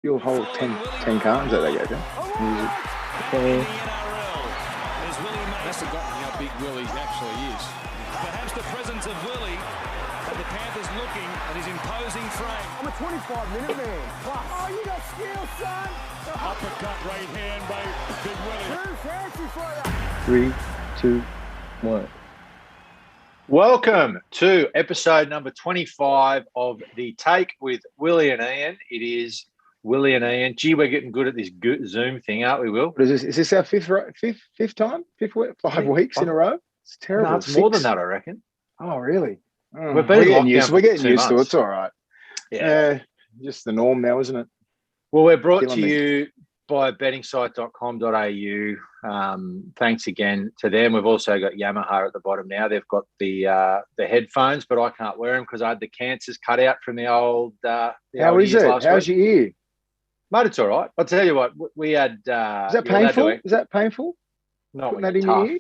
You'll hold 10 cartons that they gave you. Willie must have gotten how big Willie actually is. Perhaps the presence of Willie, but the Panthers looking at his imposing frame. I'm a 25-minute man. Oh, you got skill, son. Uppercut right hand by Big Willie. Too fancy for you. 3, 2, 1. Welcome to episode number 25 of The Take with Willie and Ian. It is Willie and Ian. Gee, we're getting good at this Zoom thing, aren't we, Will? What is this? Is this our fifth time? Fifth week? 5 weeks in a row? It's terrible. No, it's more than that, I reckon. Oh, really? Oh, We're getting used to it. It's all right. Yeah. Just the norm now, isn't it? Well, we're brought to you by bettingsite.com.au. Thanks again to them. We've also got Yamaha at the bottom now. They've got the headphones, but I can't wear them because I had the cancers cut out from the old How is it? How's your ear? Mate, it's all right. I'll tell you what, we had... is that painful? Is that painful? Not putting when that in tough. your ear?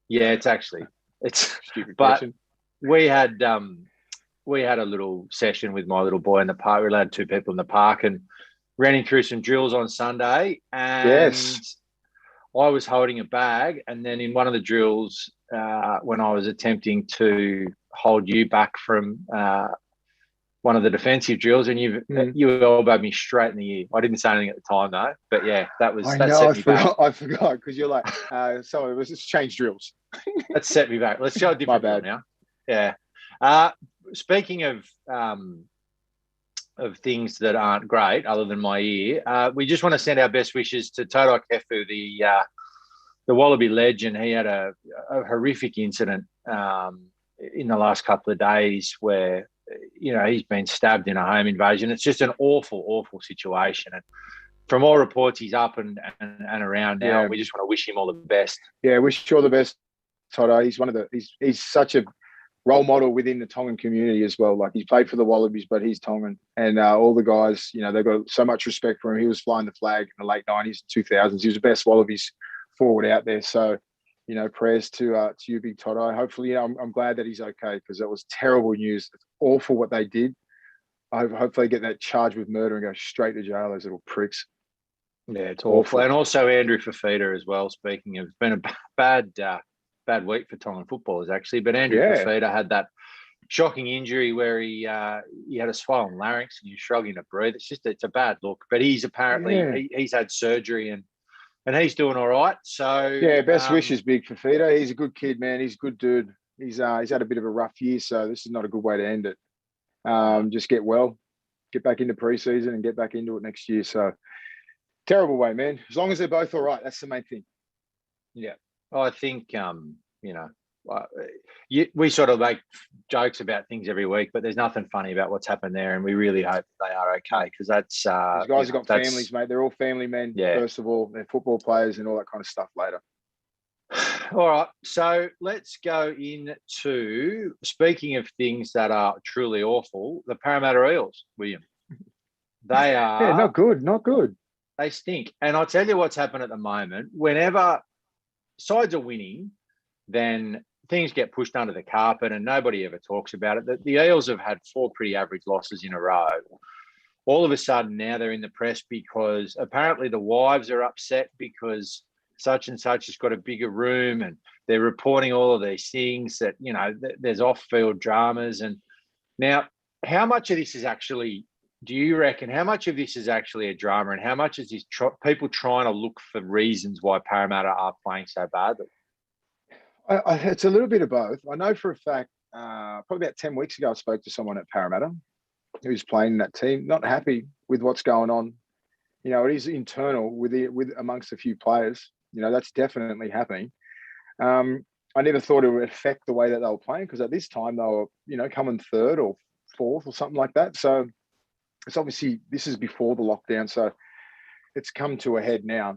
Yeah, it's actually... It's stupid but question. we had a little session with my little boy in the park. We allowed 2 people in the park and ran him through some drills on Sunday. And yes. I was holding a bag, and then in one of the drills, when I was attempting to hold you back from one of the defensive drills, and you elbowed me straight in the ear. I didn't say anything at the time though, but yeah, that set me back. I forgot because you're like, sorry, let's just change drills. That set me back. Let's go a different drill now. Yeah. Speaking of things that aren't great, other than my ear, we just want to send our best wishes to Todd, the Wallaby legend. He had a horrific incident in the last couple of days where, he's been stabbed in a home invasion. It's just an awful, awful situation. And from all reports, he's up and around now. Yeah. We just want to wish him all the best. Yeah, wish you all the best, Todd. He's he's such a role model within the Tongan community as well. Like, he's played for the Wallabies, but he's Tongan. And all the guys, they've got so much respect for him. He was flying the flag in the late 90s, 2000s. He was the best Wallabies forward out there. So, prayers to you, Big Todd. Hopefully, I'm glad that he's okay, because that was terrible news. It's awful what they did. I hope they get that charge with murder and go straight to jail, those little pricks. Yeah, it's awful. And also Andrew Fafita as well. Speaking of, it's been a bad week for Tongan footballers, actually. But Andrew Fafita had that shocking injury where he had a swollen larynx and he's struggling to breathe. It's a bad look. But he's apparently he's had surgery and he's doing all right. So yeah, best wishes, Big Fafita. He's a good kid, man. He's a good dude. He's had a bit of a rough year, so this is not a good way to end it. Just get well, get back into preseason, and get back into it next year. So terrible way, man. As long as they're both all right, that's the main thing. Yeah. I think, we sort of make jokes about things every week, but there's nothing funny about what's happened there, and we really hope that they are okay, because that's... These guys have got families, mate. They're all family men, first of all. They're football players and all that kind of stuff later. All right, so let's go into, speaking of things that are truly awful, the Parramatta Eels, William. They are... Yeah, not good. They stink. And I'll tell you what's happened at the moment. Whenever sides are winning, then things get pushed under the carpet and nobody ever talks about it. The Eels have had 4 pretty average losses in a row. All of a sudden now they're in the press because apparently the wives are upset because such and such has got a bigger room, and they're reporting all of these things that, there's off-field dramas. And now, how much of this is actually... Do you reckon how much of this is actually a drama, and how much is this people trying to look for reasons why Parramatta are playing so badly? It's a little bit of both. I know for a fact, probably about 10 weeks ago, I spoke to someone at Parramatta who's playing in that team, not happy with what's going on. It is internal with amongst a few players. That's definitely happening. I never thought it would affect the way that they were playing, because at this time they were, coming 3rd or 4th or something like that. So it's obviously, this is before the lockdown, so it's come to a head now.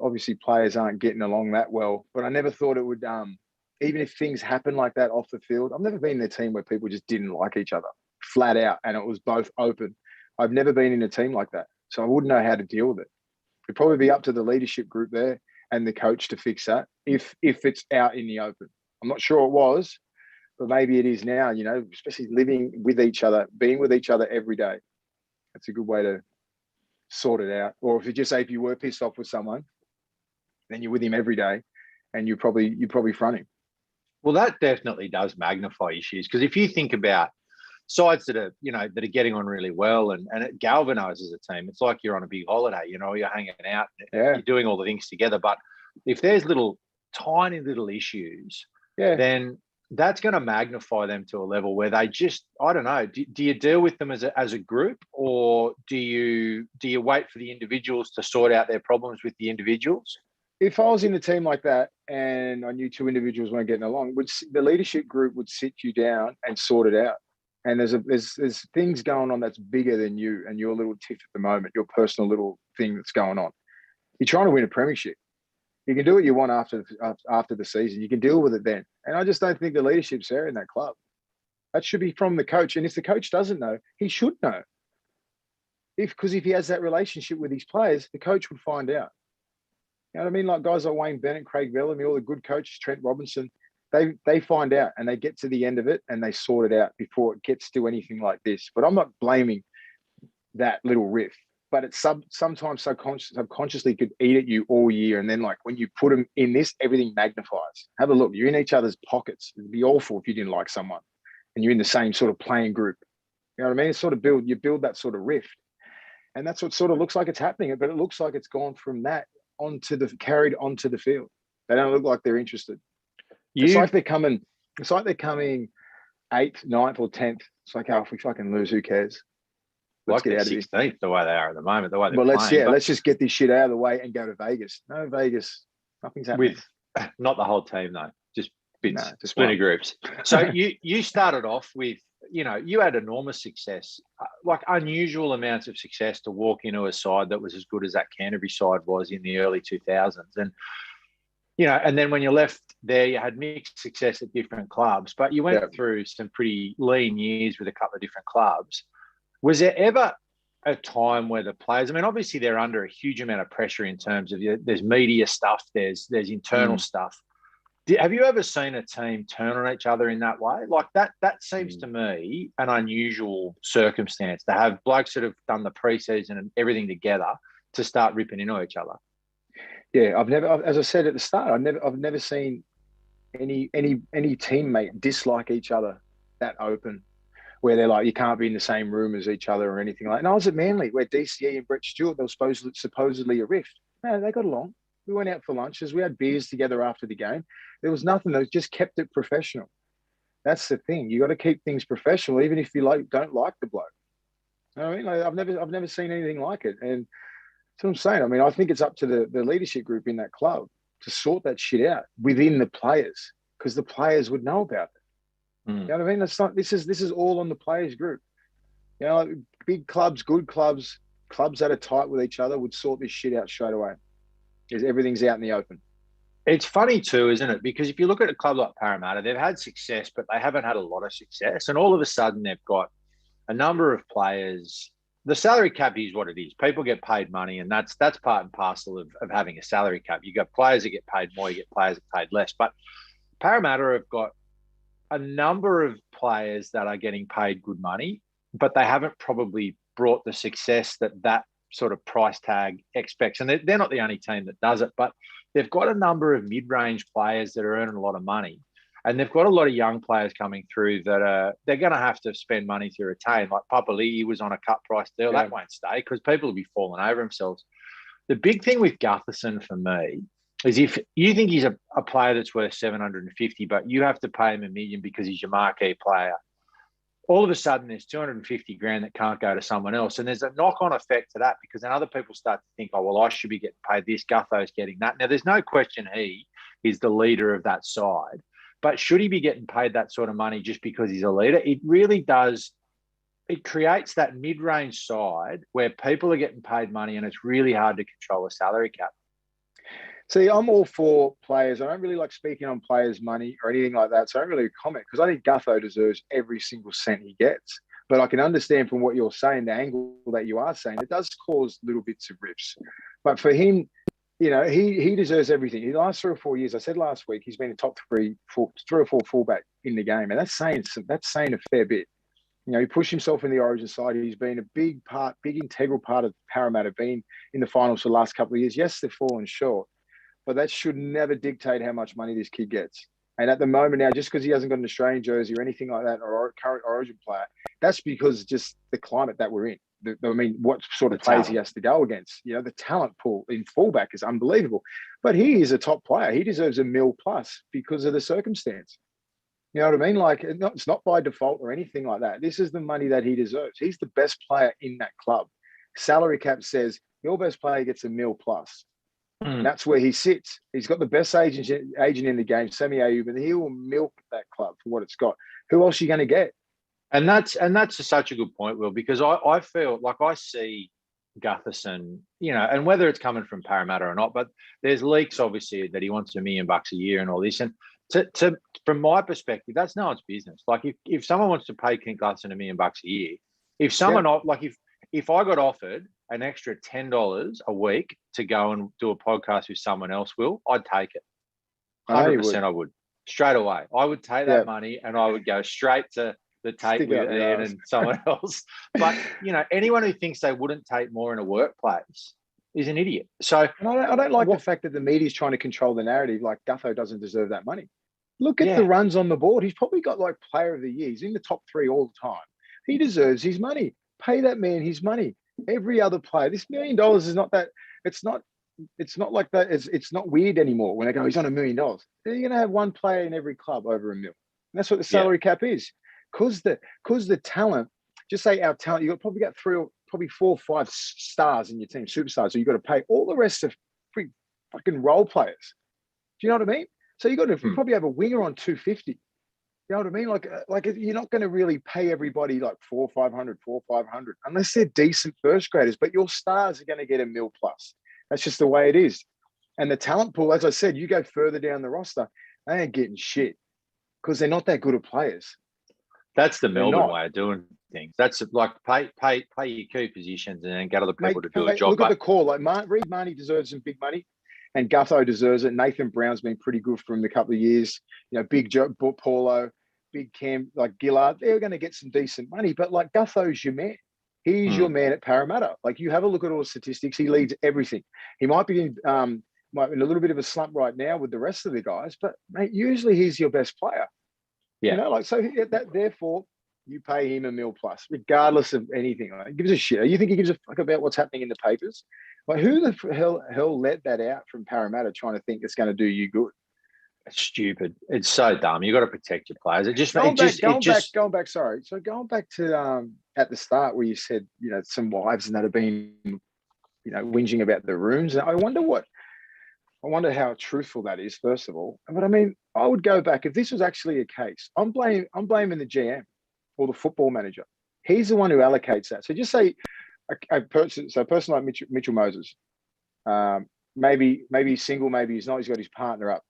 Obviously players aren't getting along that well, but I never thought it would, even if things happen like that off the field. I've never been in a team where people just didn't like each other flat out, and it was both open. I've never been in a team like that, so I wouldn't know how to deal with it. It'd probably be up to the leadership group there and the coach to fix that if it's out in the open. I'm not sure it was, but maybe it is now, especially living with each other, being with each other every day. That's a good way to sort it out. Or if you just say, if you were pissed off with someone, then you're with him every day and you probably front him. Well, that definitely does magnify issues, because if you think about sides that are, that are getting on really well and it galvanizes a team, it's like you're on a big holiday, you're hanging out, you're doing all the things together. But if there's tiny little issues, then that's going to magnify them to a level where they just, I don't know, do you deal with them as a group, or do you wait for the individuals to sort out their problems with the individuals? If I was in a team like that and I knew two individuals weren't getting along, the leadership group would sit you down and sort it out. And there's things going on that's bigger than you and your little tiff at the moment, your personal little thing that's going on. You're trying to win a premiership. You can do what you want after the season. You can deal with it then. And I just don't think the leadership's there in that club. That should be from the coach. And if the coach doesn't know, he should know. Because if he has that relationship with his players, the coach would find out. You know what I mean? Like guys like Wayne Bennett, Craig Bellamy, all the good coaches, Trent Robinson, they find out and they get to the end of it and they sort it out before it gets to anything like this. But I'm not blaming that little riff. But it's sometimes subconsciously could eat at you all year. And then like when you put them in this, everything magnifies. Have a look. You're in each other's pockets. It'd be awful if you didn't like someone and you're in the same sort of playing group. You know what I mean? It's sort of you build that sort of rift. And that's what sort of looks like it's happening. But it looks like it's gone from that carried onto the field. They don't look like they're interested. It's like they're coming 8th, 9th, or 10th. It's like, if we fucking lose, who cares? Let's get out of 16th, the way they are at the moment, the way they're playing. Let's just get this shit out of the way and go to Vegas. No, Vegas, nothing's happening. With not the whole team though, just bits, just splinter groups. So you started off with, you had enormous success, like unusual amounts of success to walk into a side that was as good as that Canterbury side was in the early 2000s. And, and then when you left there, you had mixed success at different clubs, but you went through some pretty lean years with a couple of different clubs. Was there ever a time where the players, obviously they're under a huge amount of pressure in terms of there's media stuff, there's internal stuff. Have you ever seen a team turn on each other in that way? Like that seems to me an unusual circumstance to have blokes that have done the preseason and everything together to start ripping into each other. Yeah, as I said at the start, I've never seen any teammate dislike each other that open, where they're like, you can't be in the same room as each other or anything like that. And I was at Manly, where DCE and Brett Stewart, they were supposedly a rift. No, they got along. We went out for lunches. We had beers together after the game. There was nothing. They just kept it professional. That's the thing. You got to keep things professional, even if you don't like the bloke. You know what I mean? I've never seen anything like it. And that's what I'm saying. I think it's up to the leadership group in that club to sort that shit out within the players, because the players would know about it. You know what I mean? This is all on the players group. Like big clubs, good clubs that are tight with each other would sort this shit out straight away, because everything's out in the open. It's funny too, isn't it? Because if you look at a club like Parramatta, they've had success, but they haven't had a lot of success. And all of a sudden they've got a number of players. The salary cap is what it is. People get paid money, and that's part and parcel of having a salary cap. You got players that get paid more, you get players that paid less. But Parramatta have got a number of players that are getting paid good money, but they haven't probably brought the success that sort of price tag expects. And they're not the only team that does it, but they've got a number of mid-range players that are earning a lot of money. And they've got a lot of young players coming through that they're going to have to spend money to retain. Like Papali'i was on a cut price deal. That won't stay because people will be falling over themselves. The big thing with Gutherson for me is if you think he's a player that's worth 750, but you have to pay him $1 million because he's your marquee player, all of a sudden there's 250 grand that can't go to someone else. And there's a knock-on effect to that, because then other people start to think, oh, well, I should be getting paid this, Gutho's getting that. Now, there's no question he is the leader of that side, but should he be getting paid that sort of money just because he's a leader? It really does. It creates that mid-range side where people are getting paid money and it's really hard to control a salary cap. See, I'm all for players. I don't really like speaking on players' money or anything like that, so I don't really comment, because I think Gutho deserves every single cent he gets. But I can understand from what you're saying, the angle that you are saying, it does cause little bits of rips. But for him, he deserves everything. The last 3 or 4 years, I said last week, he's been a top three or four fullback in the game, and that's saying a fair bit. You know, he pushed himself in the Origin side. He's been a big integral part of Parramatta, being in the finals for the last couple of years. Yes, they've fallen short, but that should never dictate how much money this kid gets. And at the moment now, just because he hasn't got an Australian jersey or anything like that, or a current Origin player, that's because just the climate that we're in. What sort of players he has to go against. You know, the talent pool in fullback is unbelievable. But he is a top player. He deserves $1 million plus because of the circumstance. You know what I mean? Like, it's not by default or anything like that. This is the money that he deserves. He's the best player in that club. Salary cap says your best player gets $1 million plus. That's where he sits. He's got the best agent in the game, Semi Ayub, and he will milk that club for what it's got. Who else are you going to get? And that's such a good point, Will, because I feel like I see Gutho, you know, and whether it's coming from Parramatta or not, but there's leaks obviously that he wants $1 million a year and all this. And to from my perspective, that's no one's business. Like if someone wants to pay Clint Gutho $1 million a year, if someone if I got offered an extra $10 a week to go and do a podcast with someone else, Will, I'd take it. 100% I would. Straight away. I would take that money and I would go straight to the tape with Ian and someone else. But, you know, anyone who thinks they wouldn't take more in a workplace is an idiot. So I don't like the fact that the media is trying to control the narrative. Like, Gutho doesn't deserve that money. Look at the runs on the board. He's probably got like player of the year. He's in the top 3 all the time. He deserves his money. Pay that man his money. Every other player. This $1 million is not that. It's not like that. It's not weird anymore when they go, he's on $1 million. You're going to have one player in every club over $1 million. And that's what the salary cap is. Because the talent, just say our talent, you've probably got 4 or 5 stars in your team, superstars. So you've got to pay all the rest of free fucking role players. Do you know what I mean? So you got to probably have a winger on 250. You know what I mean? Like you're not going to really pay everybody like 400, 500 unless they're decent first graders. But your stars are going to get $1 million plus. That's just the way it is. And the talent pool, as I said, you go further down the roster, they ain't getting shit because they're not that good of players. That's the Melbourne way of doing things. That's like pay your key positions and then get other people to do a job. Look at the call. Like Reid Marnie deserves some big money, and Gutho deserves it. Nathan Brown's been pretty good for him a couple of years. You know, Big Joe, Paulo, Big Cam, like Gillard, they're going to get some decent money. But like Gutho's your man. He's your man at Parramatta. Like you have a look at all the statistics. He leads everything. He might be in a little bit of a slump right now with the rest of the guys, but mate, usually he's your best player. Yeah. You know, like, so therefore you pay him $1 million plus, regardless of anything. Like, he gives a shit. You think he gives a fuck about what's happening in the papers? Like, who the hell let that out from Parramatta trying to think it's going to do you good? It's stupid. It's so dumb. You got to protect your players. Going back. Sorry. So going back to at the start where you said, you know, some wives that have been, you know, whinging about the rooms. I wonder how truthful that is, first of all. But I mean, I would go back if this was actually a case. I'm blaming the GM or the football manager. He's the one who allocates that. So just say a person like Mitchell Moses, maybe he's single, maybe he's not. He's got his partner up.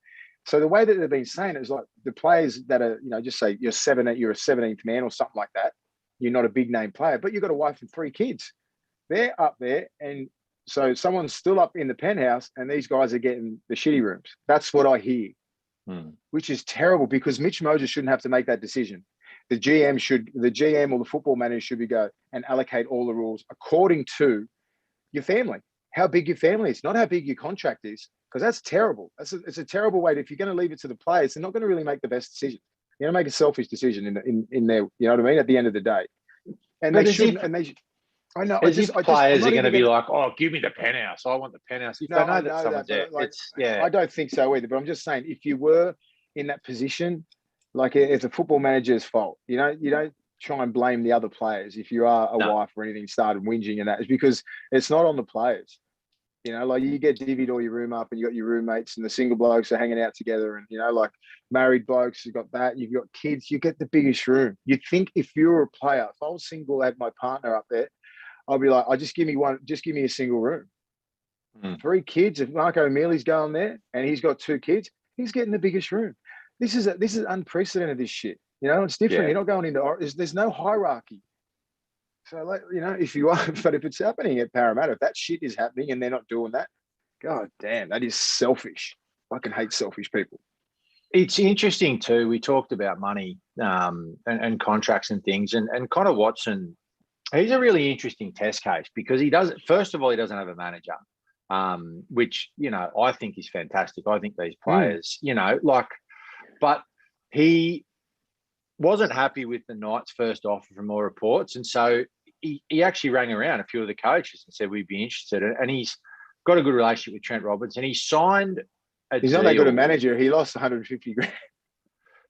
So the way that they've been saying it is like the players that are, you know, just say you're a 17th man or something like that. You're not a big name player, but you've got a wife and 3 kids. They're up there, and so someone's still up in the penthouse, and these guys are getting the shitty rooms. That's what I hear, which is terrible because Mitch Moses shouldn't have to make that decision. The GM or the football manager should go and allocate all the rules according to your family, how big your family is, not how big your contract is, because that's terrible. It's a terrible way. If you're going to leave it to the players, they're not going to really make the best decision. You're going to make a selfish decision in their, you know what I mean, at the end of the day. And but they shouldn't. I know. Players are going to be like, "Oh, give me the penthouse. I want the penthouse." If I don't think so either. But I'm just saying, if you were in that position, like it's a football manager's fault. You don't try and blame the other players if you are a wife or anything started whinging, and that is because it's not on the players. You know, like you get divvied all your room up and you got your roommates and the single blokes are hanging out together, and, you know, like married blokes, you've got that, you've got kids, you get the biggest room. You'd think if you were a player, if I was single, I had my partner up there, I'd be like, just give me a single room. 3 kids. If Marco Mealy's going there and he's got 2 kids, he's getting the biggest room. This is unprecedented, this shit. You know, it's different. Yeah. You're not going into, there's no hierarchy. So, like, you know, if it's happening at Parramatta, if that shit is happening and they're not doing that, God damn, that is selfish. I fucking hate selfish people. It's interesting too. We talked about money and contracts and things, and Connor Watson. He's a really interesting test case because he doesn't. First of all, he doesn't have a manager, which I think is fantastic. I think these players, but he wasn't happy with the Knights' first offer from all reports, and so he actually rang around a few of the coaches and said we'd be interested. And he's got a good relationship with Trent Roberts, and he signed. He's not that good a manager. He lost 150 grand.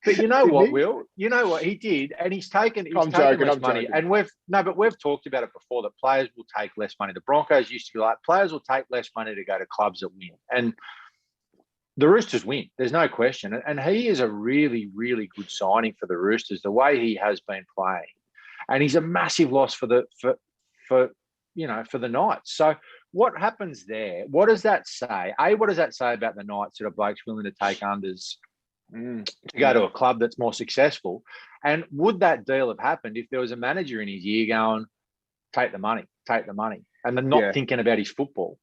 But you know what, Will? You know what he did, and he's taken less money. And we've talked about it before that players will take less money. The Broncos used to be like players will take less money to go to clubs that win, and the Roosters win. There's no question, and he is a really, really good signing for the Roosters. The way he has been playing, and he's a massive loss for the Knights. So what happens there? What does that say? What does that say about the Knights that are blokes willing to take unders to go to a club that's more successful? And would that deal have happened if there was a manager in his ear going, take the money, and they're not thinking about his football?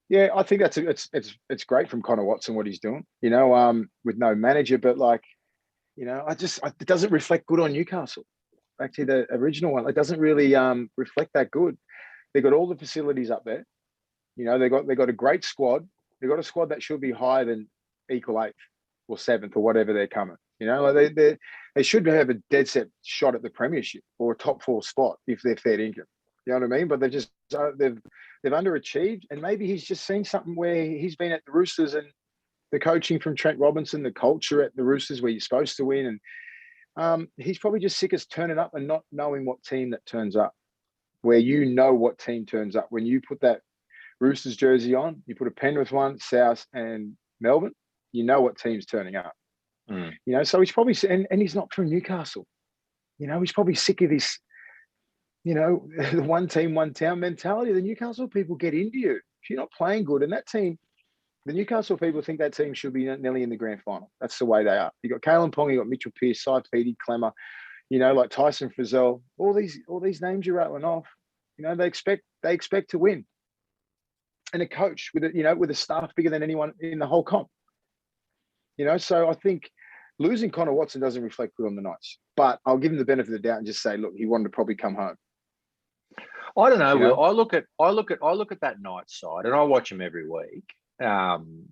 Yeah, I think it's great from Connor Watson what he's doing, with no manager, but it doesn't reflect good on Newcastle. Back to the original one, it doesn't really reflect that good. They've got all the facilities up there. They got a great squad. They've got a squad that should be higher than equal 8th or 7th or whatever they're coming. They should have a dead set shot at the premiership or a top 4 spot if they're fair income. You know what I mean? But they've underachieved, and maybe he's just seen something where he's been at the Roosters and the coaching from Trent Robinson, the culture at the Roosters where you're supposed to win, and he's probably just sick of turning up and not knowing what team that turns up. Where what team turns up when you put that Roosters jersey on, you put a Penrith one, South and Melbourne, what team's turning up. So he's probably, and he's not from Newcastle. He's probably sick of this, the one team, one town mentality. The Newcastle people get into you if you're not playing good. And that team, the Newcastle people think that team should be nearly in the grand final. That's the way they are. You got Kalen Pong, you got Mitchell Pearce, Saifidi, Clemmer, like Tyson Frizzell, all these names you're rattling off. They expect to win. And a coach with a staff bigger than anyone in the whole comp. So I think losing Connor Watson doesn't reflect good on the Knights. But I'll give him the benefit of the doubt and just say, look, he wanted to probably come home. I don't know, Will. I look at that Knights side, and I watch them every week. And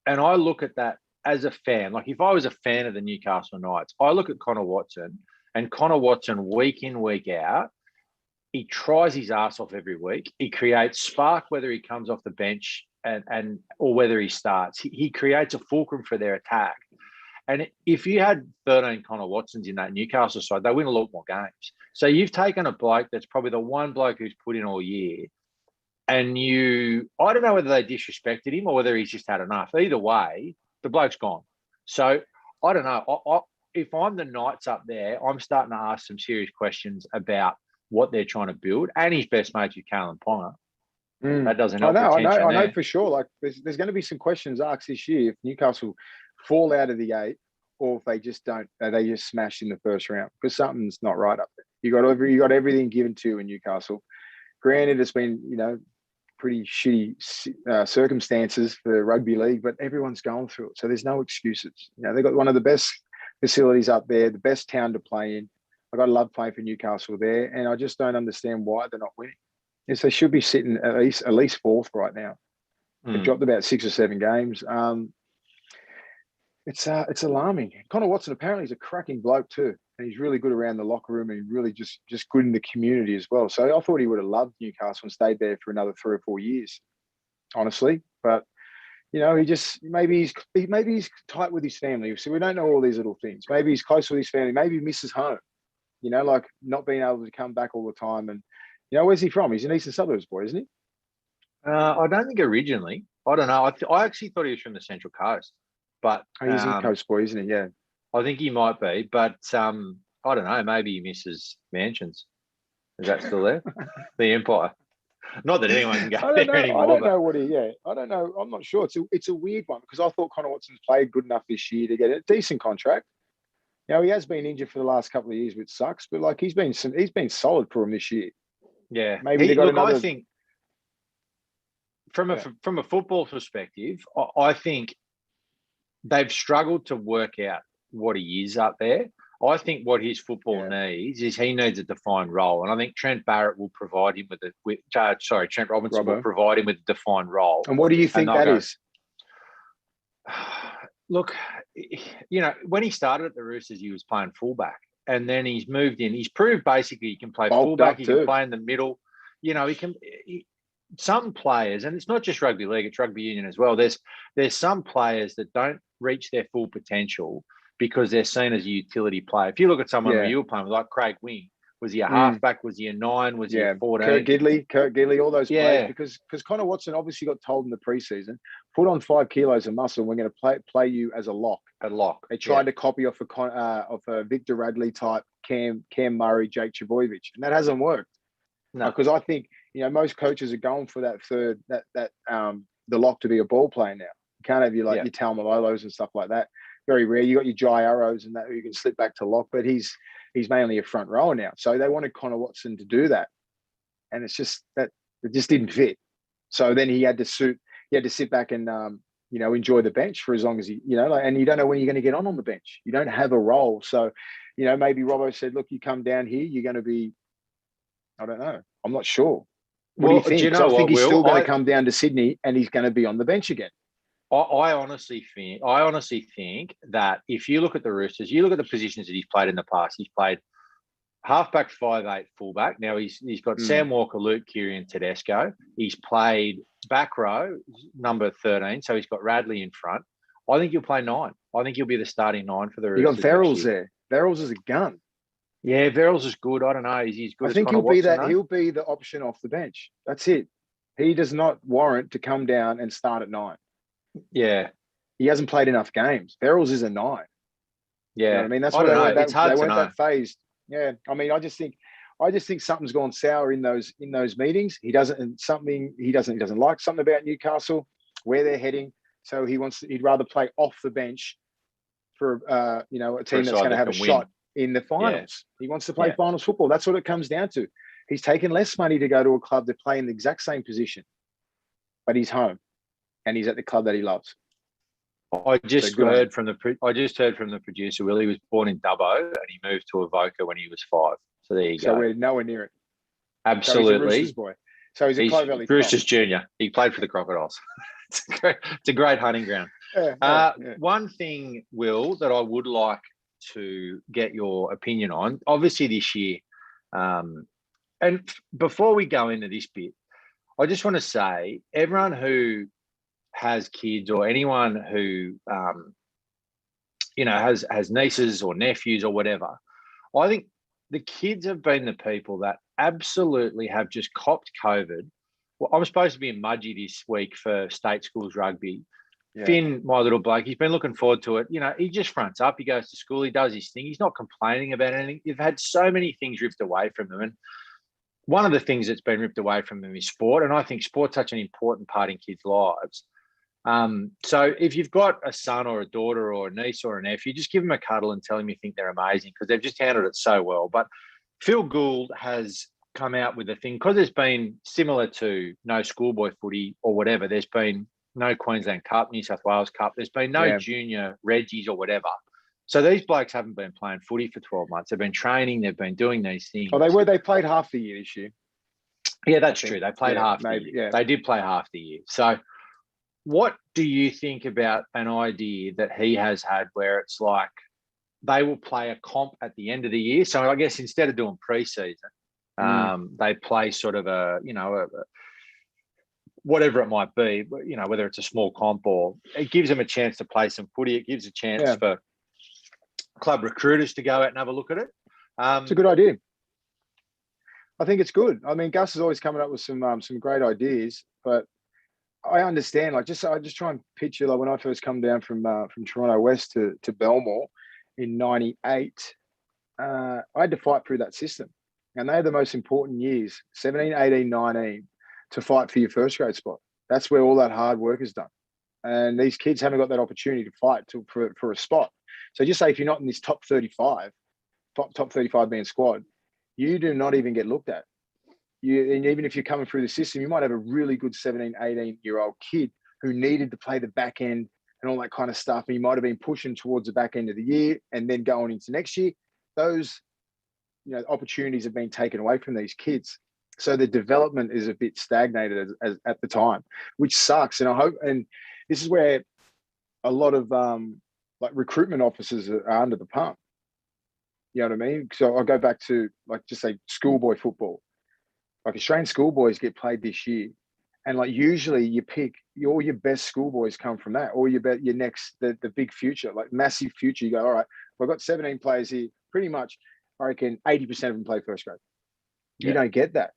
I look at that as a fan. Like if I was a fan of the Newcastle Knights, I look at Connor Watson, and Connor Watson week in, week out, he tries his ass off every week. He creates spark, whether he comes off the bench or whether he starts. He creates a fulcrum for their attack. And if you had 13 Connor Watsons in that Newcastle side, they win a lot more games. So you've taken a bloke that's probably the one bloke who's put in all year, and I don't know whether they disrespected him or whether he's just had enough. Either way, the bloke's gone. So I don't know. If I'm the Knights up there, I'm starting to ask some serious questions about what they're trying to build, and his best mates with Kalen Ponga. That doesn't help. I know for sure. Like there's going to be some questions asked this year if Newcastle fall out of the 8, or if they just don't, they just smash in the first round because something's not right up there. You got everything given to you in Newcastle. Granted, it's been pretty shitty circumstances for rugby league, but everyone's going through it, so there's no excuses. They've got one of the best facilities up there, the best town to play in. I love playing for Newcastle there, and I just don't understand why they're not winning. Yes, they should be sitting at least 4th right now. They've dropped about 6 or 7 games. It's alarming. Connor Watson apparently is a cracking bloke too, and he's really good around the locker room and really just good in the community as well. So I thought he would have loved Newcastle and stayed there for another 3 or 4 years, honestly. But maybe he's tight with his family. So we don't know all these little things. Maybe he's close with his family. Maybe he misses home. Like not being able to come back all the time. And, where's he from? He's an Eastern Suburbs boy, isn't he? I don't think originally. I don't know. I actually thought he was from the Central Coast. But he's a coast boy, isn't he? Yeah. I think he might be. But I don't know. Maybe he misses mansions. Is that still there? The Empire. Not that anyone can go there anymore. I don't know I don't know. I'm not sure. It's a weird one because I thought Connor Watson's played good enough this year to get a decent contract. He has been injured for the last couple of years, which sucks. But he's been solid for him this year. Yeah, maybe they got another. I think from a football perspective, I think they've struggled to work out what he is up there. I think what his football needs is he needs a defined role, and I think Trent Barrett will provide him Trent Robinson will provide him with a defined role. And what do you think that is? Look, when he started at the Roosters, he was playing fullback, and then he's moved in. He's proved basically he can play fullback, he can play in the middle. Some players, and it's not just rugby league, it's rugby union as well. There's some players that don't reach their full potential because they're seen as a utility player. If you look at someone who you were playing with, like Craig Wing, was he a halfback? Was he a 9? Was he a 14? Kurt Gidley, all those players. Because Connor Watson obviously got told in the preseason, put on 5 kilos of muscle, and we're going to play you as a lock. They tried to copy off a Victor Radley type, Cam Murray, Jake Trbojevic, and that hasn't worked. No, because I think most coaches are going for that third, the lock to be a ball player now. You can't have your Talmalolos and stuff like that. Very rare. You got your Jai Arrows and that you can slip back to lock, but he's mainly a front rower now. So they wanted Connor Watson to do that, and it's just that it just didn't fit. So then he had to sit back and enjoy the bench for as long as he and you don't know when you're going to get on the bench. You don't have a role, so maybe Robbo said, "Look, you come down here, you're going to be." I don't know. I'm not sure. What do you think? I think he's still going to come down to Sydney and he's going to be on the bench again. I honestly think that if you look at the Roosters, you look at the positions that he's played in the past. He's played halfback, 5'8", fullback. Now he's got Sam Walker, Luke Keary, and Tedesco. He's played back row, number 13. So he's got Radley in front. I think he'll play 9. I think he'll be the starting 9 for the Roosters. You got Verrills there. Verrills is a gun. Yeah, Verrills is good. I don't know. He's good. I think he'll be the option off the bench. That's it. He does not warrant to come down and start at 9. Yeah. He hasn't played enough games. Verrills is a 9. Yeah. I mean, that's what they weren't that phased. Yeah. I mean, I just think something's gone sour in those meetings. He doesn't like something about Newcastle, where they're heading. So he'd rather play off the bench for a team that's going to have a shot in the finals. Yeah. He wants to play finals football. That's what it comes down to. He's taken less money to go to a club to play in the exact same position, but he's home and he's at the club that he loves. I just heard from the producer, Willie was born in Dubbo and he moved to Avoca when he was 5. So there you go. So we're nowhere near it. Absolutely. So he's a Roosters boy. So he's a Clover Valley Roosters Junior. He played for the Crocodiles. It's a great hunting ground. One thing, Will, that I would like to get your opinion on, obviously this year, and before we go into this bit, I just want to say, everyone who has kids or anyone who has nieces or nephews or whatever, I think the kids have been the people that absolutely have just copped COVID. Well, I'm supposed to be in Mudgee this week for state schools rugby. Yeah. Finn, my little bloke, he's been looking forward to it. He just fronts up. He goes to school. He does his thing. He's not complaining about anything. You've had so many things ripped away from them. And one of the things that's been ripped away from them is sport. And I think sport's such an important part in kids' lives. So if you've got a son or a daughter or a niece or a nephew, just give them a cuddle and tell them you think they're amazing because they've just handled it so well. But Phil Gould has come out with a thing because there's been similar to no schoolboy footy or whatever. There's been no Queensland Cup, New South Wales Cup. There's been no junior Reggies or whatever. So these blokes haven't been playing footy for 12 months. They've been training. They've been doing these things. Oh, they played half the year this year. Yeah, that's true. They played half the year. Yeah. They did play half the year. So what do you think about an idea that he has had where it's like they will play a comp at the end of the year? So I guess instead of doing pre-season, they play sort of a whatever it might be, whether it's a small comp or it gives them a chance to play some footy. It gives a chance for club recruiters to go out and have a look at it. It's a good idea. I think it's good. I mean, Gus is always coming up with some great ideas, but I understand. I just try and picture like when I first come down from Toronto West to Belmore in '98, I had to fight through that system. And they're the most important years, 17, 18, 19, to fight for your first grade spot. That's where all that hard work is done. And these kids haven't got that opportunity to fight for a spot. So just say if you're not in this top 35 being squad, you do not even get looked at. And even if you're coming through the system, you might have a really good 17, 18-year-old kid who needed to play the back end and all that kind of stuff. And you might have been pushing towards the back end of the year and then going into next year. Those, opportunities have been taken away from these kids. So the development is a bit stagnated as at the time, which sucks. And I hope, and this is where a lot of recruitment officers are under the pump. You know what I mean? So I'll go back to just say schoolboy football. Like Australian schoolboys get played this year. And usually you pick all your best schoolboys come from that, or your next, the big future, massive future. You go, all right, I've got 17 players here. Pretty much, I reckon 80% of them play first grade. You don't get that.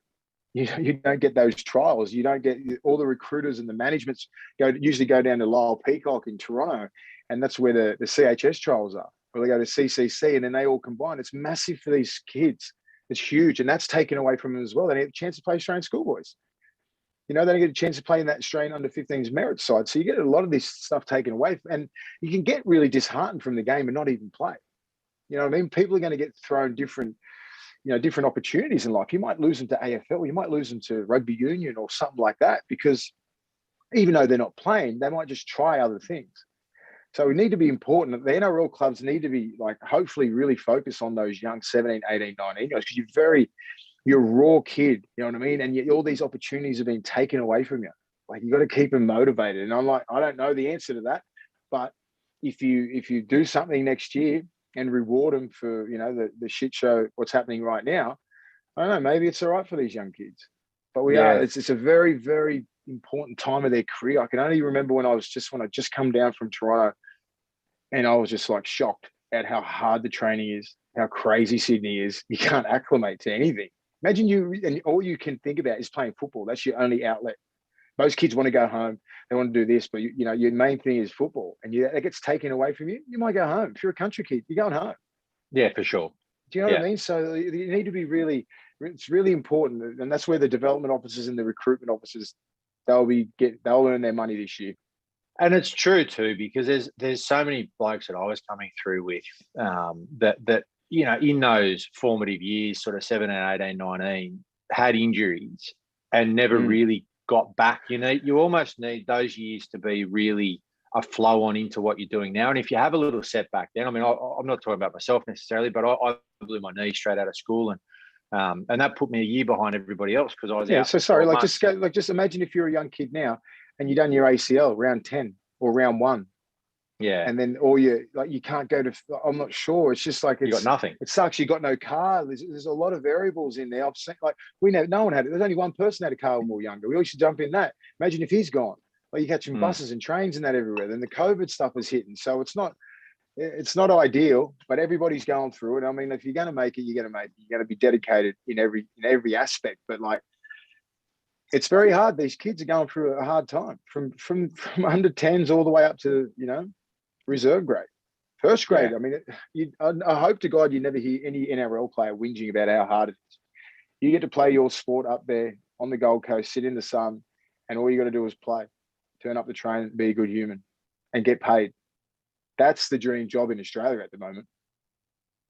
You don't get those trials. You don't get all the recruiters and the managements usually go down to Lyle Peacock in Toronto, and that's where the CHS trials are. Or they go to CCC, and then they all combine. It's massive for these kids. It's huge, and that's taken away from them as well. They get a chance to play Australian schoolboys. They don't get a chance to play in that Australian under-15s merit side. So you get a lot of this stuff taken away, and you can get really disheartened from the game and not even play. You know what I mean? People are going to get thrown different opportunities in life. You might lose them to AFL, you might lose them to rugby union or something like that, because even though they're not playing, they might just try other things. So we need to be important. The NRL clubs need to be hopefully really focus on those young 17, 18, 19 years, because you're a raw kid, you know what I mean? And all these opportunities have been taken away from you. You got to keep them motivated. And I don't know the answer to that, but if you do something next year and reward them for, the shit show, what's happening right now, I don't know, maybe it's all right for these young kids. But it's a very, very important time of their career. I can only remember when I just come down from Toronto, and I was just shocked at how hard the training is, how crazy Sydney is. You can't acclimate to anything. Imagine and all you can think about is playing football. That's your only outlet. Most kids want to go home. They want to do this, but your main thing is football, and that gets taken away from you. You might go home. If you're a country kid, you're going home. Yeah, for sure. Do you know what I mean? So you need to be it's really important. And that's where the development officers and the recruitment officers, they'll earn their money this year. And it's true too, because there's so many blokes that I was coming through with that in those formative years, sort of 17, 18, 19, had injuries and never really got back. You almost need those years to be really a flow on into what you're doing now. And if you have a little setback, then I'm not talking about myself necessarily, but I blew my knee straight out of school, and that put me a year behind everybody else because I was out. So sorry, just imagine if you're a young kid now and you done your ACL round 10 or round 1. Yeah. And then you can't go to, I'm not sure. It's just you got nothing. It sucks. You got no car. There's a lot of variables in there. I've seen, no one had it. There's only one person had a car when we were younger. We all should jump in that. Imagine if he's gone. You catching buses and trains and that everywhere. Then the COVID stuff is hitting. So it's not ideal, but everybody's going through it. I mean, if you're going to make it, you're going to make it. You got to be dedicated in every aspect. But it's very hard. These kids are going through a hard time from under 10s all the way up to, reserve grade, first grade. Yeah. I mean, I hope to God you never hear any NRL player whinging about how hard it is. You get to play your sport up there on the Gold Coast, sit in the sun, and all you got to do is play, turn up the train, be a good human, and get paid. That's the dream job in Australia at the moment.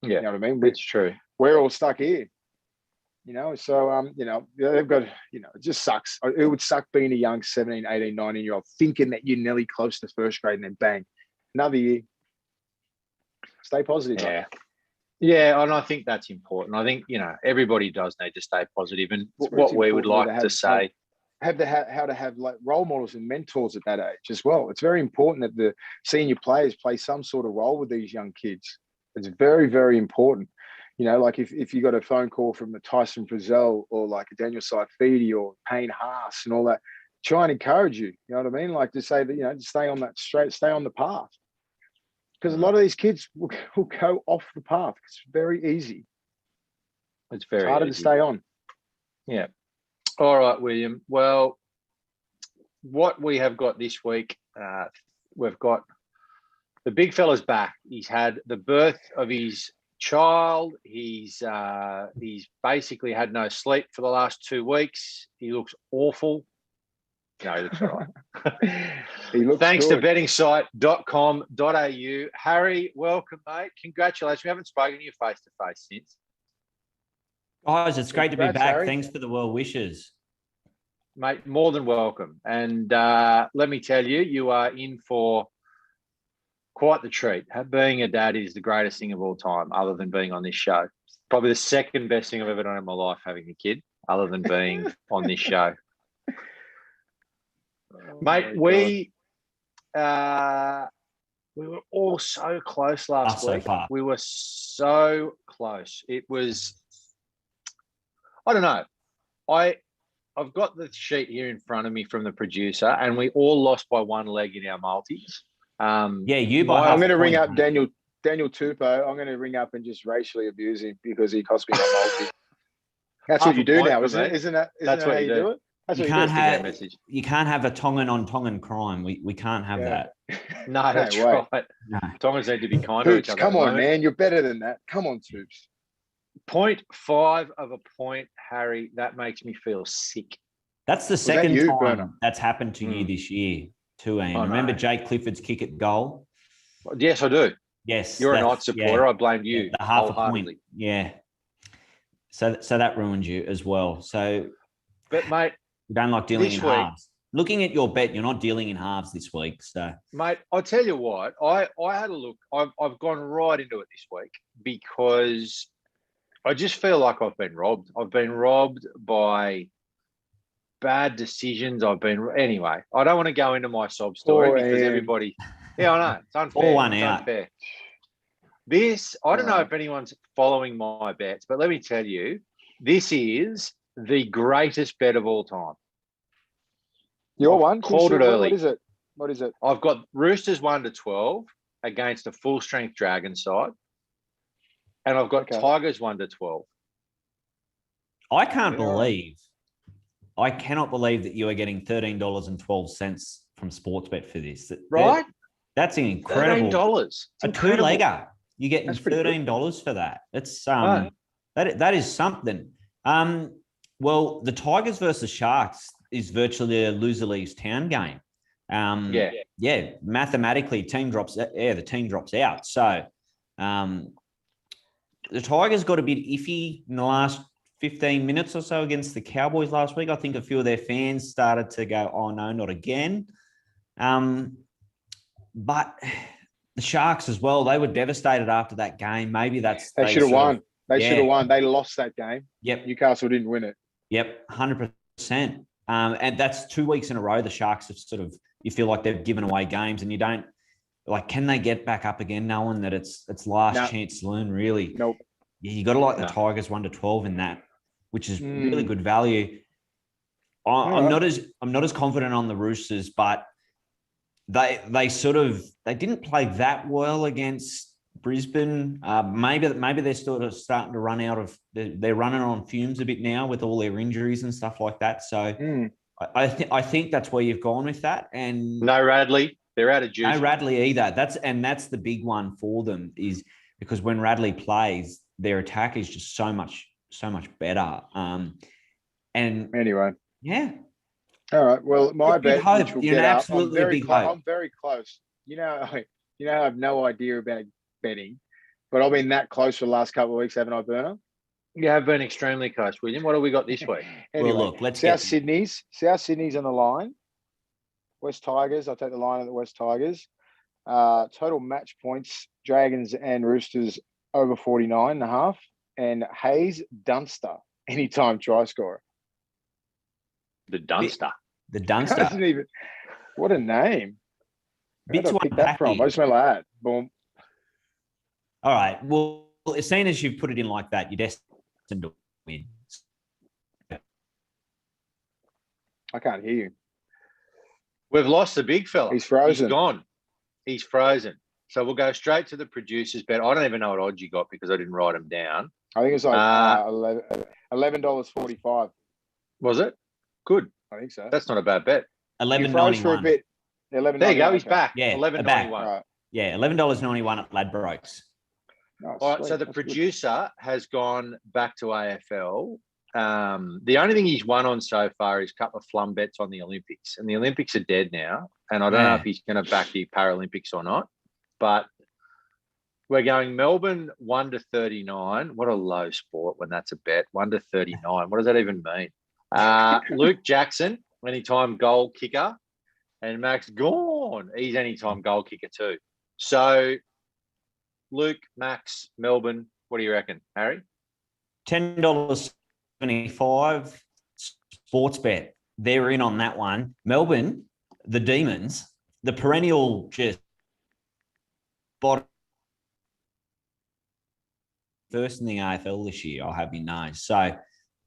Yeah, you know what I mean? It's true. We're all stuck here. So they've got, it just sucks. It would suck being a young 17, 18, 19-year-old thinking that you're nearly close to first grade and then bang. Another year. Stay positive. Yeah. Yeah, and I think that's important. I think, everybody does need to stay positive. And what we would like to say. How to have role models and mentors at that age as well. It's very important that the senior players play some sort of role with these young kids. It's very, very important. If you got a phone call from a Tyson Frizzell or a Daniel Saifidi or Payne Haas and all that, try and encourage you. You know what I mean? To say that, to stay on that stay on the path. Because a lot of these kids will go off the path. It's very easy. It's very harder easy to stay on. Yeah. All right, William. Well, what we have got this week, we've got the big fella's back. He's had the birth of his child. He's basically had no sleep for the last 2 weeks. He looks awful. No, he looks all right. Thanks to bettingsite.com.au. Harry, welcome, mate. Congratulations. We haven't spoken to you face to face since. Guys, it's great to be back. Harry. Thanks for the well wishes. Mate, more than welcome. And let me tell you, you are in for quite the treat. Being a dad is the greatest thing of all time, other than being on this show. Probably the second best thing I've ever done in my life, having a kid, other than being on this show. Mate, we were all so close last so week. far. We were so close. It was, I don't know. I've got the sheet here in front of me from the producer, and we all lost by one leg in our multis. You by I'm half going to a ring point. up Daniel Tupou. I'm going to ring up and just racially abuse him because he cost me my multi. That's Half what you a do point now, for isn't me. it? Isn't that That's how what you you do do. it? That's You what can't you get a have message. you can't have a Tongan on Tongan crime. We can't have that. No, No that's way. right. No. Tongans need to be kind do. to each Toops, other. come at the on, moment. man. You're better than that. Come on, Toops. 0.5 of a point, Harry. That makes me feel sick. That's the that second you, time Burner? that's happened to you this year, too, Ian. I Remember know. Jake Clifford's kick at goal? Yes, I do. Yes. You're a that's- Knights supporter. yeah, I blame you the half a wholeheartedly. point. Yeah. So that ruined you as well. So But, mate, you don't like dealing this in week- halves. Looking at your bet, you're not dealing in halves this week. So I'll tell you what. I had a look. I've gone right into it this week because I just feel like I've been robbed. I've been robbed by bad decisions. Anyway, I don't want to go into my sob story Poor because Ian. everybody. Yeah, I know. It's unfair. All one It's out. unfair. This, I don't know Right. if anyone's following my bets, but let me tell you, this is the greatest bet of all time. Your I've one? called it What early. is it? What is it? I've got Roosters 1-12 against a full strength Dragon side. And I've got Okay. Tigers 1-12. I can't Yeah. believe, I cannot believe that you are getting $13.12 from Sportsbet for this. Right? That's an incredible. $13. It's A incredible. two-legger. You're getting That's pretty good. $13 for that. It's Right. that is something. Well, the Tigers versus Sharks is virtually a loser leaves town game. Yeah. Mathematically, the team drops out. So, the Tigers got a bit iffy in the last 15 minutes or so against the Cowboys last week. I think a few of their fans started to go, "Oh no, not again." But the Sharks as well, they were devastated after that game. Maybe They should have won. They should Yeah. have won. They lost that game. Yep. Newcastle didn't win it. Yep, 100%. And that's 2 weeks in a row. The Sharks have you feel like they've given away games, and you don't can they get back up again, knowing that it's last chance saloon, really? Nope. Yeah, you got to like the No. Tigers 1-12 in that, which is really Mm. good value. I'm not as confident on the Roosters, but they didn't play that well against Brisbane. Maybe they're sort of starting to run out of. They're running on fumes a bit now with all their injuries and stuff like that. So I think that's where you've gone with that. And No Radley. They're out of juice. no Radley either. That's the big one for them, is because when Radley plays, their attack is just so much better. And Anyway. yeah, All right. Well, my You're a big bet, hope. which will You're get an up, absolutely big hope. I'm very close. I have no idea about betting, but I've been that close for the last couple of weeks, haven't I, Burner? You have been extremely close, William. What have we got this week? Anyway, well, look, let's South get Sydney's on the line. West Tigers. I'll take the line of the West Tigers. Total match points, Dragons and Roosters over 49.5. And Hayes Dunster, anytime try scorer. The Dunster. the Doesn't Dunster. even. What a name. Where Bit did I to pick that from? unpack I just went like that. Boom. All right. Well, as soon as you've put it in like that, you're destined to win. I can't hear you. We've lost the big fella. He's frozen. He's gone. He's frozen. So we'll go straight to the producer's bet. I don't even know what odds you got because I didn't write them down. I think it's like $11.45. Was it? Good. I think so. That's not a bad bet. You froze for a $11.91. bit. 11. There you go. He's back. Yeah, $11.91. back. Right. Yeah, $11.91 at Ladbrokes. Oh, All right, sweet. so the That's good. producer has gone back to AFL. The only thing he's won on so far is a couple of flum bets on the Olympics, and the Olympics are dead now. And I don't know if he's going to back the Paralympics or not, but we're going Melbourne 1-39. What a low sport when that's a bet. 1-39. What does that even mean? Luke Jackson, anytime goal kicker, and Max Gawn, he's anytime goal kicker too. So, Luke, Max, Melbourne, what do you reckon, Harry? $10.75 sports bet. They're in on that one. Melbourne, the Demons, the perennial just bottom first in the AFL this year, I'll have you know. So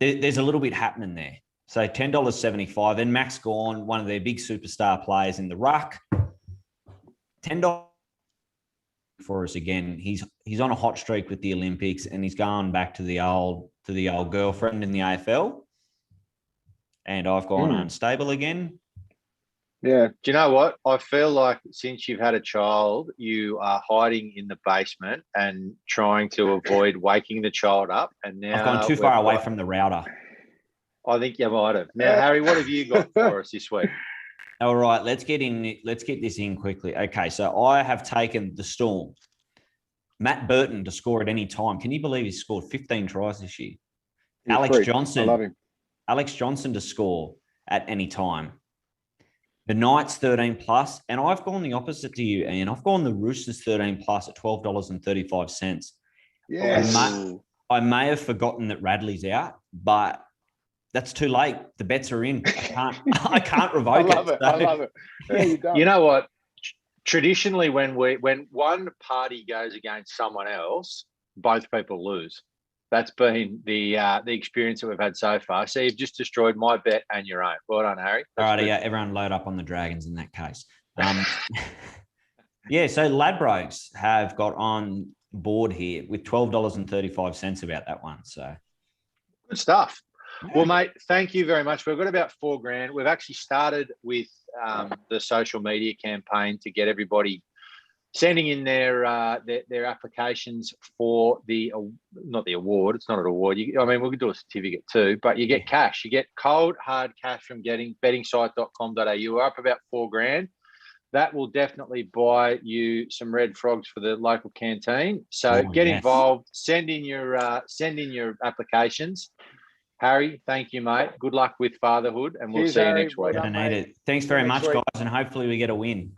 there's a little bit happening there. So $10.75. Then Max Gawn, one of their big superstar players in the ruck. $10 for us again. He's on a hot streak with the Olympics, and he's going back to the old girlfriend in the AFL. And I've gone unstable again. Yeah. Do you know what? I feel like since you've had a child, you are hiding in the basement and trying to avoid waking the child up. And now I've gone too far away from the router. I think you might have. Now, Harry, what have you got for us this week? All right, let's get this in quickly. Okay, so I have taken the Storm. Matt Burton to score at any time. Can you believe he's scored 15 tries this year? Alex Johnson. I love him. Alex Johnson to score at any time. The Knights 13 plus, and I've gone the opposite to you, Ian. I've gone the Roosters 13 plus at $12.35. Yes. I may have forgotten that Radley's out, but that's too late. The bets are in. I can't revoke I love it. Yeah, you know what? Traditionally, when one party goes against someone else, both people lose. That's been the experience that we've had so far. So you've just destroyed my bet and your own. Well done, Harry. All right, yeah, everyone load up on the Dragons in that case. Yeah, so Ladbrokes have got on board here with $12.35 about that one. So good stuff. Well, mate, thank you very much. We've got about $4,000. We've actually started with the social media campaign to get everybody sending in their applications for not the award. It's not an award. We could do a certificate too, but you get cash. You get cold, hard cash from bettingsite.com.au. We're up about $4,000. That will definitely buy you some red frogs for the local canteen. So get involved. Send in your applications. Harry, thank you, mate. Good luck with fatherhood, and we'll see you next week. I need it. Thanks very much, guys, and hopefully we get a win.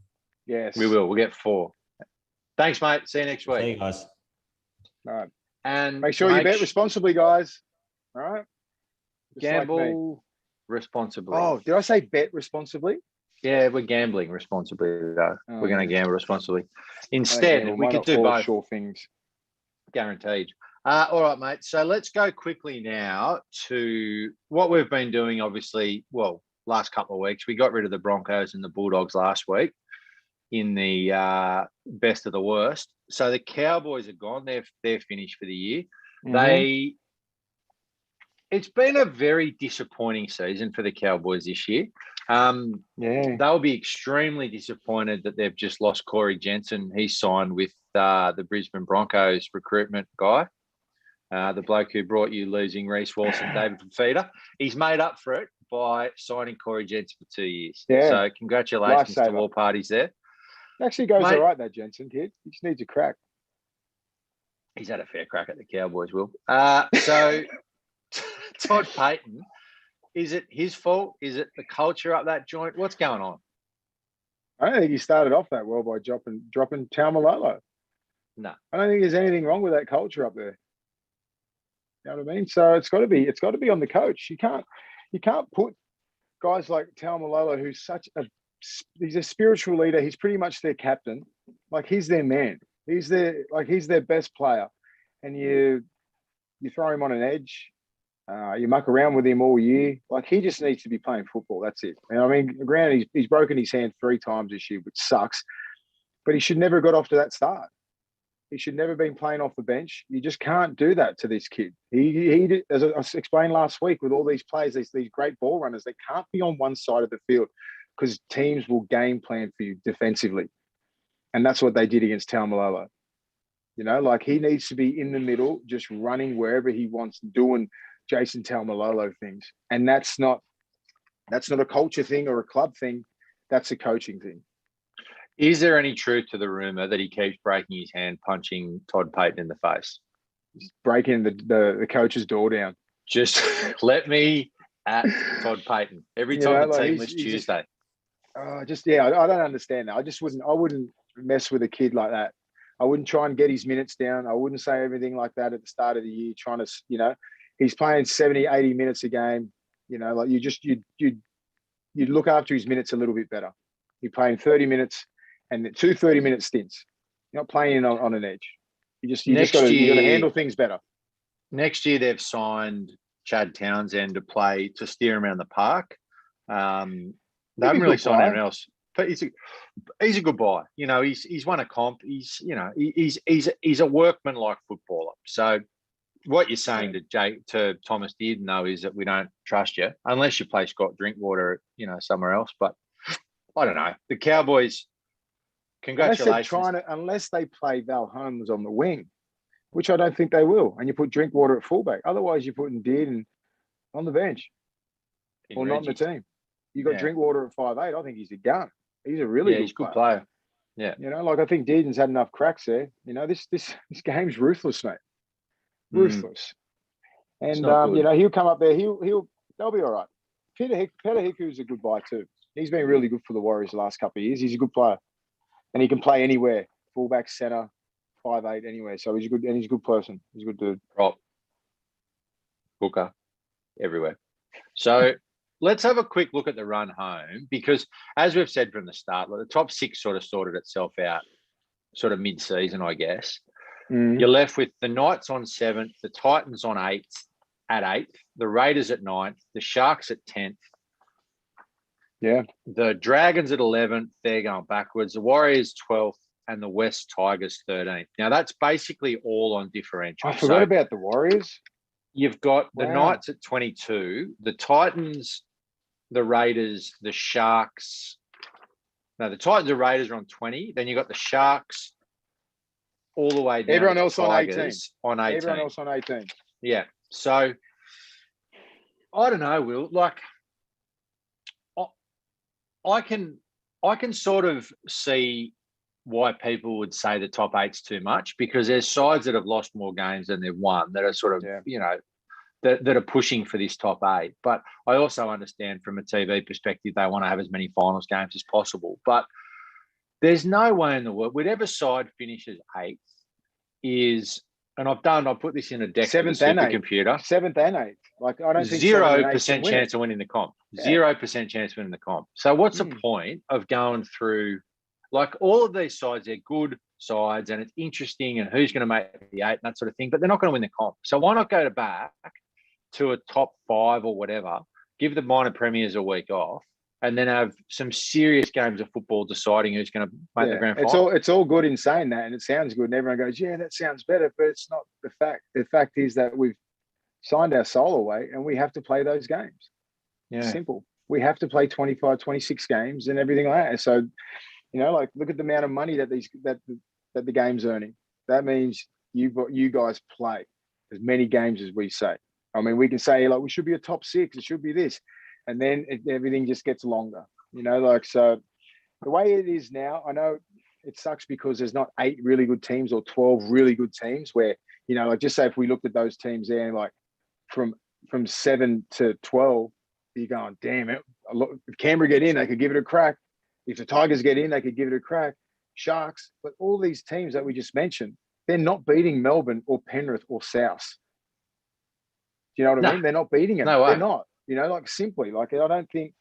Yes, we will. We'll get 4. Thanks, mate. See you next week. See you guys. All right. And make sure you bet responsibly, guys. All right. Just gamble responsibly. Oh, did I say bet responsibly? Yeah, we're gambling responsibly, though. We're going to gamble responsibly. Instead, we could do both. Sure things. Guaranteed. All right, mate. So let's go quickly now to what we've been doing, obviously, last couple of weeks. We got rid of the Broncos and the Bulldogs last week in the best of the worst. So the Cowboys are gone. They're finished for the year. Mm-hmm. It's been a very disappointing season for the Cowboys this year. They'll be extremely disappointed that they've just lost Corey Jensen. He's signed with the Brisbane Broncos recruitment guy, the bloke who brought you losing Reece Walsh and David Fafita. He's made up for it by signing Corey Jensen for 2 years. Yeah. So congratulations to all parties there. Actually goes all right, that Jensen kid. He just needs a crack. He's had a fair crack at the Cowboys, Will. So Todd Payton, is it his fault? Is it the culture up that joint? What's going on? I don't think he started off that well by dropping Taumalolo. No. I don't think there's anything wrong with that culture up there. You know what I mean? So it's got to be on the coach. You can't put guys like Taumalolo, who's he's a spiritual leader. He's pretty much their captain. Like, he's their man. He's their best player. And you throw him on an edge. You muck around with him all year. Like, he just needs to be playing football. That's it. And I mean, granted, he's broken his hand 3 times this year, which sucks. But he should never have got off to that start. He should never have been playing off the bench. You just can't do that to this kid. He as I explained last week, with all these players, these great ball runners, they can't be on one side of the field because teams will game plan for you defensively. And that's what they did against Taumalolo. You know, like, he needs to be in the middle, just running wherever he wants, doing Jason Taumalolo things. And that's not a culture thing or a club thing. That's a coaching thing. Is there any truth to the rumor that he keeps breaking his hand, punching Todd Payton in the face? He's breaking the coach's door down. Just let me at Todd Payton every time the team was Tuesday. I don't understand that. I mess with a kid like that. I wouldn't try and get his minutes down. I wouldn't say everything like that at the start of the year, trying to, he's playing 70, 80 minutes a game. Like you'd look after his minutes a little bit better. You're playing 30 minutes and 2 30-minute stints. You're not playing on an edge. You just got to handle things better. Next year, they've signed Chad Townsend to steer him around the park. They haven't really signed anyone else. But he's a good buy. He's won a comp. He's a workman-like footballer. So what you're saying to Thomas Dearden, though, is that we don't trust you unless you play Scott Drinkwater, somewhere else. But I don't know. The Cowboys, congratulations. Unless they play Val Holmes on the wing, which I don't think they will, and you put Drinkwater at fullback. Otherwise, you're putting Dearden on the bench or not in the team. You got Drinkwater at 5'8". I think he's a gun. He's a really good player. Yeah. I think Dearden's had enough cracks there. This game's ruthless, mate. Ruthless. And he'll come up there. They'll be all right. Peter Hiku's a good buy too. He's been really good for the Warriors the last couple of years. He's a good player. And he can play anywhere. Fullback, center, 5'8", anywhere. So he's a good person. He's a good dude. Prop. Hooker. Everywhere. So let's have a quick look at the run home, because as we've said from the start, the top 6 sort of sorted itself out sort of mid-season, I guess. You're left with the Knights on 7th, the Titans on 8th, the Raiders at 9th, the Sharks at 10th. Yeah. The Dragons at 11th, they're going backwards. The Warriors 12th and the West Tigers 13th. Now, that's basically all on differential. I forgot about the Warriors. You've got the Knights at 22, the Titans, the Raiders, the Sharks. No, the Titans and Raiders are on 20. Then you've got the Sharks all the way down. Everyone else on 18. Everyone else on 18. Yeah. So, I don't know, Will. I can sort of see why people would say the top 8's too much, because there's sides that have lost more games than they've won that are sort of, that are pushing for this top 8. But I also understand from a TV perspective, they want to have as many finals games as possible. But there's no way in the world, whatever side finishes 8th is, and I've put this in a deck 7th and 8th. Computer. 7th and 8th. I don't think 0% chance of winning the comp. 0% chance of winning the comp. So what's the point of going through, all of these sides, they're good sides and it's interesting and who's going to make the 8 and that sort of thing, but they're not going to win the comp. So why not go back to a top 5 or whatever, give the minor premiers a week off, and then have some serious games of football deciding who's going to make the grand final. It's all good in saying that, and it sounds good, and everyone goes, yeah, that sounds better, but it's not the fact. The fact is that we've signed our soul away and we have to play those games. Yeah. Simple. We have to play 25, 26 games and everything like that. So, look at the amount of money that the game's earning. That means you guys play as many games as we say. I mean, we can say, we should be a top 6, it should be this. And then everything just gets longer, so the way it is now, I know it sucks because there's not 8 really good teams or 12 really good teams where, just say if we looked at those teams there, from 7 to 12, you're going, damn it. If Canberra get in, they could give it a crack. If the Tigers get in, they could give it a crack. Sharks, but all these teams that we just mentioned, they're not beating Melbourne or Penrith or South. Do you know what I mean? They're not beating them. They're not. Simply, I don't think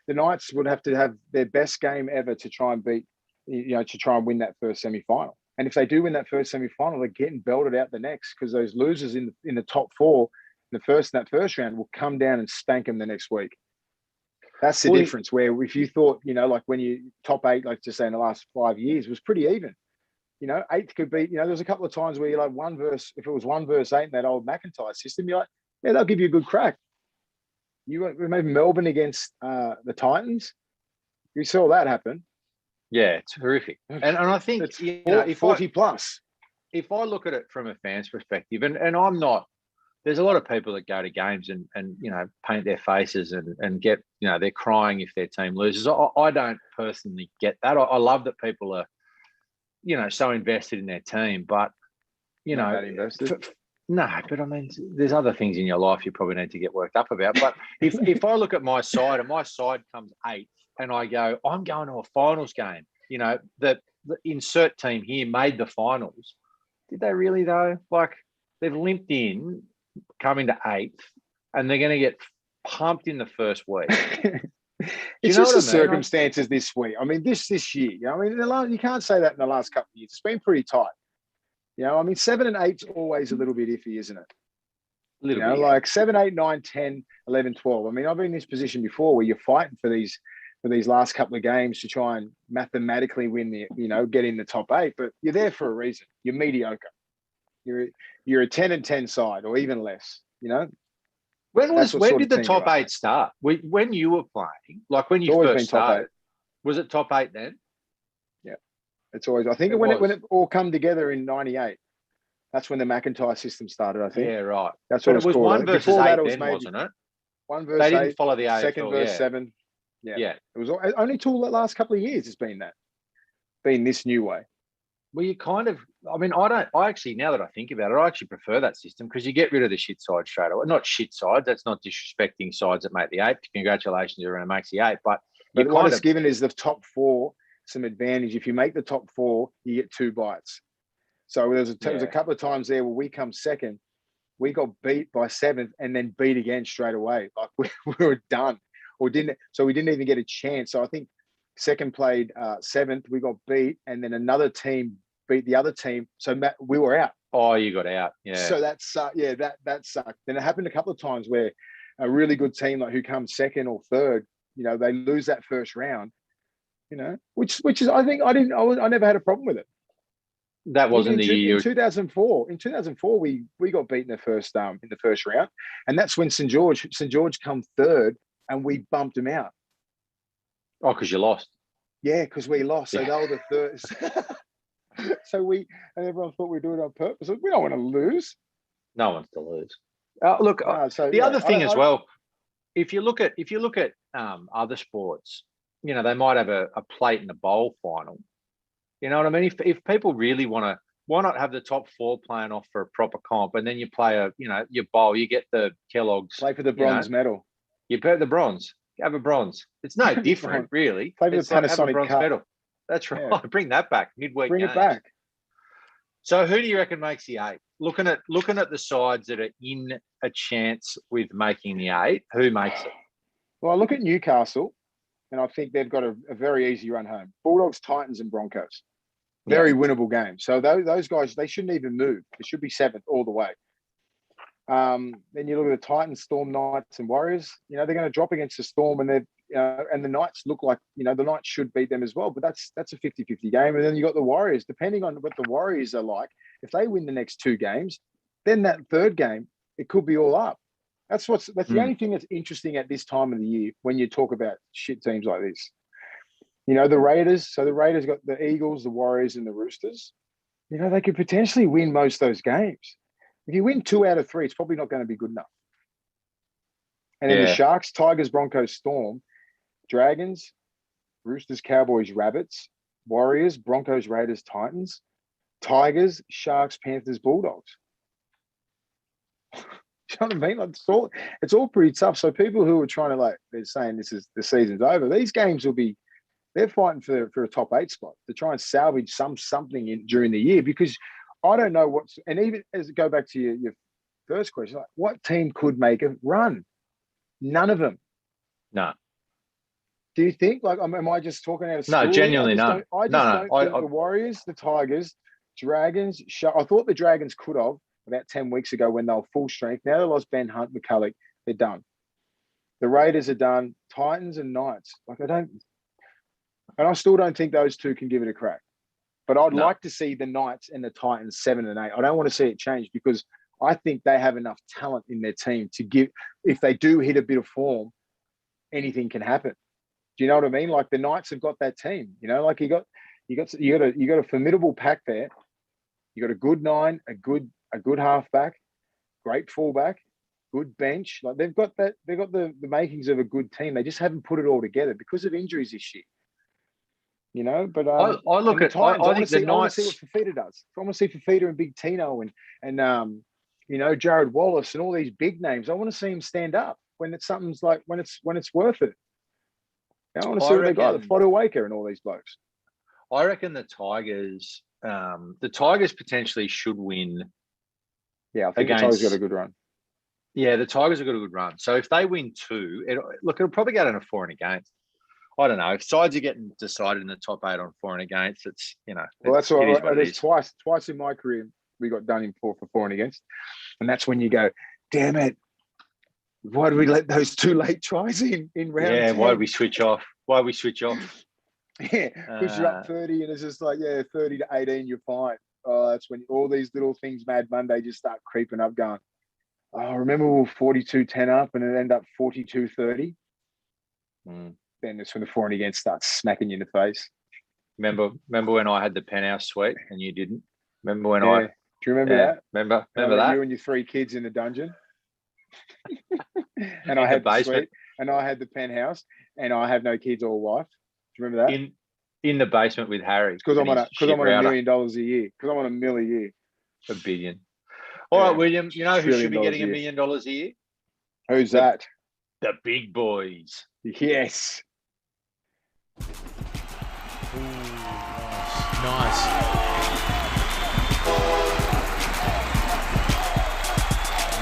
the Knights would have to have their best game ever to try and beat, to try and win that first semi-final. And if they do win that first semi-final, they're getting belted out the next, because those losers in the top 4 in that first round will come down and spank them the next week. That's the difference. Where if you thought, when you top 8, just say in the last 5 years, was pretty even. 8th could be, there was a couple of times where you're like if it was 1 versus 8 in that old McIntyre system, you're like, yeah, they'll give you a good crack. You maybe Melbourne against the Titans. You saw that happen. Yeah, it's horrific. And I think it's 40 plus. If I look at it from a fan's perspective, and I'm not, there's a lot of people that go to games and paint their faces and get, they're crying if their team loses. I don't personally get that. I love that people are, so invested in their team, but no, but I mean, there's other things in your life you probably need to get worked up about. But if I look at my side and my side comes 8th and I go, I'm going to a finals game, that the insert team here made the finals. Did they really though? Like they've limped in, coming to 8th, and they're going to get pumped in the first week. It's just the circumstances this week. I mean, this year. You know, I mean, you can't say that in the last couple of years. It's been pretty tight. You know, I mean, 7 and 8's always a little bit iffy, isn't it? A little bit. Like 7, 8, 9, 10, 11, 12. I mean, I've been in this position before where you're fighting for these last couple of games to try and mathematically win get in the top 8, but you're there for a reason. You're mediocre. You're a 10 and 10 side or even less, you know? When did the top 8 start? When you were playing, like when you first started, was it top 8 then? Yeah, it's always. I think when it all come together in '98, that's when the McIntyre system started. I think. Yeah, right. That's what it was called. 1 versus 8 then, wasn't it? 1 versus 8. They didn't follow the AFL. Second versus 7. Yeah. It was only till the last couple of years. It's been this new way. Well, you kind of, I mean, I actually, now that I think about it, I actually prefer that system because you get rid of the shit side straight away. Not shit sides. That's not disrespecting sides that make the 8. Congratulations, everyone who makes the 8. But what it's given is the top 4 some advantage. If you make the top 4, you get 2 bites. So there was a couple of times there where we come second, we got beat by 7th and then beat again straight away. Like we were done or didn't. So we didn't even get a chance. So I think second played 7th, we got beat, and then another team beat the other team. So we were out. Oh, you got out. Yeah. So that sucked. Then it happened a couple of times where a really good team like who comes second or third, you know, they lose that first round. You know, which is I never had a problem with it. That wasn't the year. In 2004. In 2004, we got beat in the first round, and that's when St George come third, and we bumped them out. Oh, because you lost. Yeah, because we lost. So they were the third. So and everyone thought we were doing it on purpose. We don't want to lose. No one's to lose. Look, other thing as well, if you look at other sports, you know, they might have a plate and a bowl final. You know what I mean? If people really want to, why not have the top 4 playing off for a proper comp, and then you play your bowl, you get the Kellogg's. Play for the bronze medal. You bet the bronze. Have a bronze. It's no different, really. Play for the Panasonic bronze Cup. medal. That's right. Yeah. Bring that back midweek. Bring it back. So who do you reckon makes the 8? Looking at the sides that are in a chance with making the 8, who makes it? Well, I look at Newcastle, and I think they've got a very easy run home. Bulldogs, Titans, and Broncos. Very winnable game. So those guys, they shouldn't even move. It should be 7th all the way. Then you look at the Titans, Storm, Knights, and Warriors. You know, they're going to drop against the Storm, and and the Knights look like, you know, the Knights should beat them as well. But that's a 50-50 game. And then you got the Warriors. Depending on what the Warriors are like, if they win the next 2 games, then that third game, it could be all up. That's the only thing that's interesting at this time of the year when you talk about shit teams like this. You know, the Raiders. So the Raiders got the Eagles, the Warriors, and the Roosters. You know, they could potentially win most of those games. If you win 2 out of 3, it's probably not going to be good enough. And then the Sharks, Tigers, Broncos, Storm, Dragons, Roosters, Cowboys, Rabbits, Warriors, Broncos, Raiders, Titans, Tigers, Sharks, Panthers, Bulldogs. You know what I mean? Like it's all pretty tough. So people who are trying to they're saying the season's over. These games they're fighting for a top 8 spot to try and salvage something during the year, because I don't know and even as go back to your first question, like what team could make a run? None of them. No. Do you think? Like, am I just talking out of school? No, genuinely no. I don't think the Warriors, the Tigers, Dragons. I thought the Dragons could have about 10 weeks ago when they were full strength. Now they lost Ben Hunt, McCulloch. They're done. The Raiders are done. Titans and Knights. And I still don't think those 2 can give it a crack. But I'd like to see the Knights and the Titans 7 and 8. I don't want to see it change because I think they have enough talent in their team to give. If they do hit a bit of form, anything can happen. Do you know what I mean? Like the Knights have got that team. You know, like you got a formidable pack there. You got a good 9, a good halfback, great fullback, good bench. Like they've got the makings of a good team. They just haven't put it all together because of injuries this year. You know, but I look at Titans, I think the Knights. I want to see what Fafita does. I want to see Fafita and Big Tino and you know, Jared Wallace and all these big names. I want to see him stand up when it's something's like when it's worth it. I want to see what they got, the Fodawaker and all these blokes. I reckon the Tigers potentially should win. Yeah, I think the Tigers got a good run. Yeah, the Tigers have got a good run. So if they win 2, it'll probably go down to 4 and against. I don't know. If sides are getting decided in the top 8 on 4 and against, it's, Well, that's what it it is. is. Twice in my career we got done in 4 and against, and that's when you go, damn it, why did we let those 2 late tries in round? Yeah, 10? why did we switch off? Yeah, push you up 30, and it's just like 30 to 18, you're fine. That's when all these little things, Mad Monday, just start creeping up. Going, oh, remember we were 42-10 up, and it ended up 42-30. Then that's when the 4 and against starts smacking you in the face. Remember when I had the penthouse suite and you didn't? Remember when Do you remember that? Remember that? You and your 3 kids in the dungeon. And I had the suite, and I had the penthouse, and I have no kids or wife. Do you remember that? In the basement with Harry. Because I'm on $1 million a year. Because I'm on $1 million a year. $1 billion. All right, William. You know who should be getting $1 million a year? Who's that? The big boys. Yes. Nice.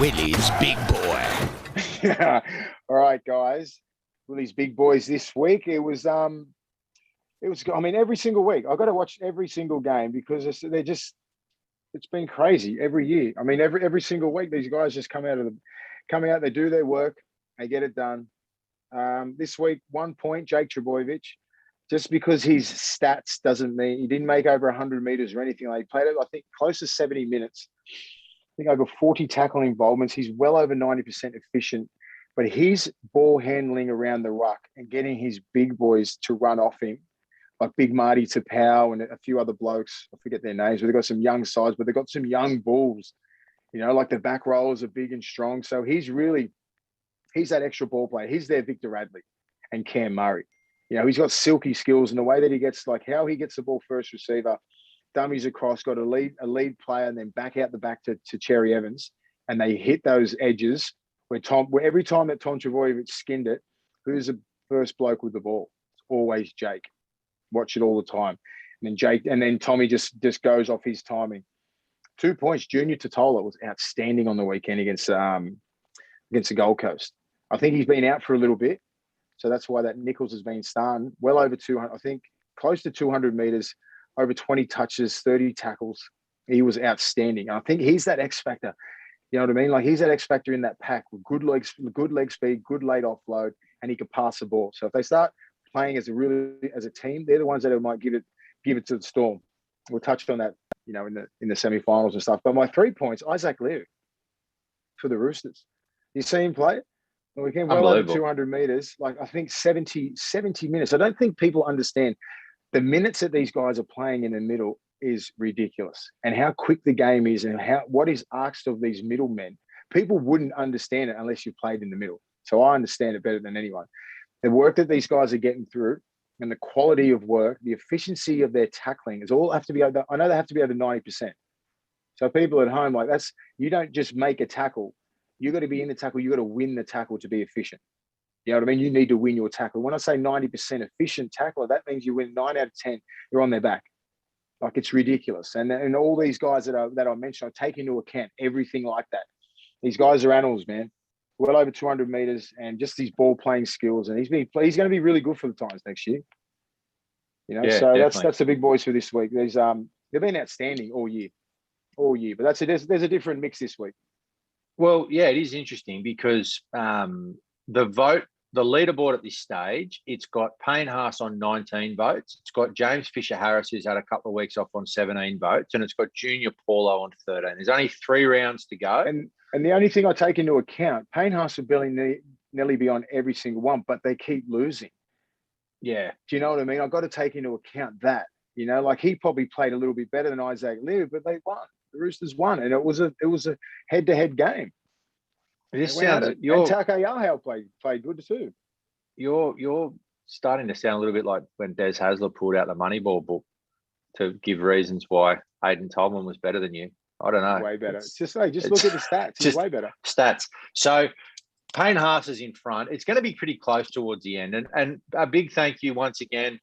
Willie's Big Boy. Yeah. All right, guys. Willie's Big Boys this week. It was I mean, every single week. I've got to watch every single game because it's been crazy every year. I mean, every single week, these guys just come out, they do their work, they get it done. This week, 1 point, Jake Trbojevic. Just because his stats doesn't mean he didn't make over 100 meters or anything. He played it, I think, close to 70 minutes. I think over 40 tackle involvements. He's well over 90% efficient. But his ball handling around the ruck and getting his big boys to run off him, like Big Marty Tapau and a few other blokes, I forget their names, but they've got some young sides, but they've got some young bulls. Like the back rollers are big and strong. So he's that extra ball player. He's their Victor Radley and Cam Murray. He's got silky skills, and the way that he gets, like how he gets the ball first receiver, dummies across, got a lead player, and then back out the back to Cherry Evans, and they hit those edges where every time that Tom Trbojevic skinned it, who's the first bloke with the ball? It's always Jake. Watch it all the time. And then Tommy just goes off his timing. 2 points, Junior Totola was outstanding on the weekend against the Gold Coast. I think he's been out for a little bit. So that's why that Nichols has been starting. Well over 200, I think close to 200 meters, over 20 touches, 30 tackles. He was outstanding. I think he's that X factor. You know what I mean? Like he's that X factor in that pack with good leg speed, good late offload, and he could pass the ball. So if they start playing as a team, they're the ones that might give it to the Storm. We'll touch on that, in the semifinals and stuff. But my 3 points, Isaac Liu for the Roosters. You see him play? We came well over 200 meters, like I think 70 minutes. I don't think people understand the minutes that these guys are playing in the middle is ridiculous, and how quick the game is, and what is asked of these middlemen. People wouldn't understand it unless you played in the middle. So I understand it better than anyone. The work that these guys are getting through, and the quality of work, the efficiency of their tackling is all have to be over. I know they have to be over 90%. So people at home, like you don't just make a tackle. You got to be in the tackle. You got to win the tackle to be efficient. You know what I mean? You need to win your tackle. When I say 90% efficient tackler, that means you win 9 out of 10. You're on their back. Like it's ridiculous. And all these guys that I mentioned, I take into account everything like that. These guys are animals, man. Well over 200 meters, and just these ball playing skills. And he's going to be really good for the Titans next year. So definitely. that's the big boys for this week. They've been outstanding all year. But there's a different mix this week. Well, yeah, it is interesting because the leaderboard at this stage, it's got Payne Haas on 19 votes. It's got James Fisher-Harris, who's had a couple of weeks off, on 17 votes. And it's got Junior Paulo on 13. There's only 3 rounds to go. And the only thing I take into account, Payne Haas will nearly be on every single one, but they keep losing. Yeah. Do you know what I mean? I've got to take into account that. Like he probably played a little bit better than Isaac Liu, but they won. The Roosters won, and it was a head-to-head game. This sounds. And Takayahau played good too. You're starting to sound a little bit like when Des Hasler pulled out the Moneyball book to give reasons why Aidan Tolman was better than you. I don't know. Way better. Just look at the stats. He's way better. Stats. So Payne Haas is in front. It's going to be pretty close towards the end, and a big thank you once again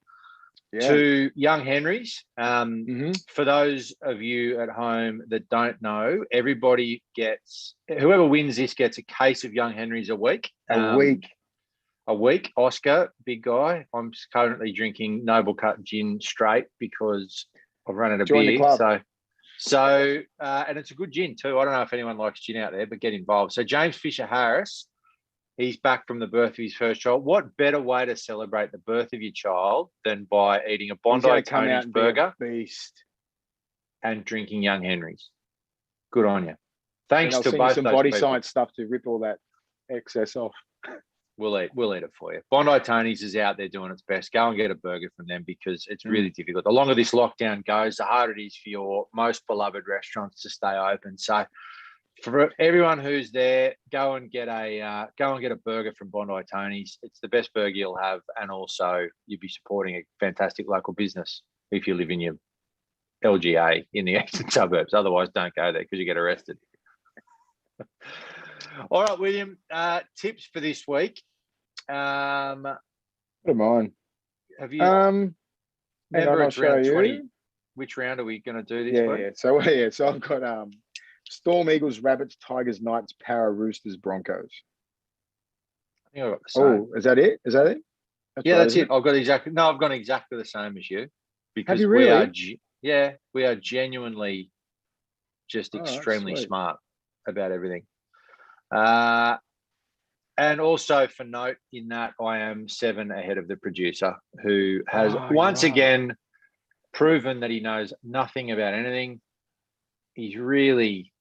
to Young Henry's. For those of you at home that don't know, everybody whoever wins this gets a case of Young Henry's a week. A week. Oscar, big guy. I'm currently drinking Noble Cut gin straight because I've run out of beer. So, and it's a good gin too. I don't know if anyone likes gin out there, but get involved. So James Fisher Harris, he's back from the birth of his first child. What better way to celebrate the birth of your child than by eating a Bondi Tony's burger and drinking Young Henry's? Good on you. Thanks to both some those body people. science stuff to rip all that excess off. We'll eat it for you. Bondi Tony's is out there doing its best. Go and get a burger from them because it's really difficult. The longer this lockdown goes, the harder it is for your most beloved restaurants to stay open. So for everyone who's there, go and get a burger from Bondi Tony's. It's the best burger you'll have, and also you'll be supporting a fantastic local business if you live in your LGA in the eastern suburbs. Otherwise, don't go there because you get arrested. All right, William. Tips for this week. What am mine? Have you? Remember it's round 20. Which round are we going to do this week? So I've got Storm, Eagles, Rabbits, Tigers, Knights, Para, Roosters, Broncos. I think I've got the same. Is that it? That's it. I've gone exactly the same as you. Because have you really? We are genuinely just extremely smart about everything. And also for note in that I am 7 ahead of the producer, who has once again proven that he knows nothing about anything. He's really,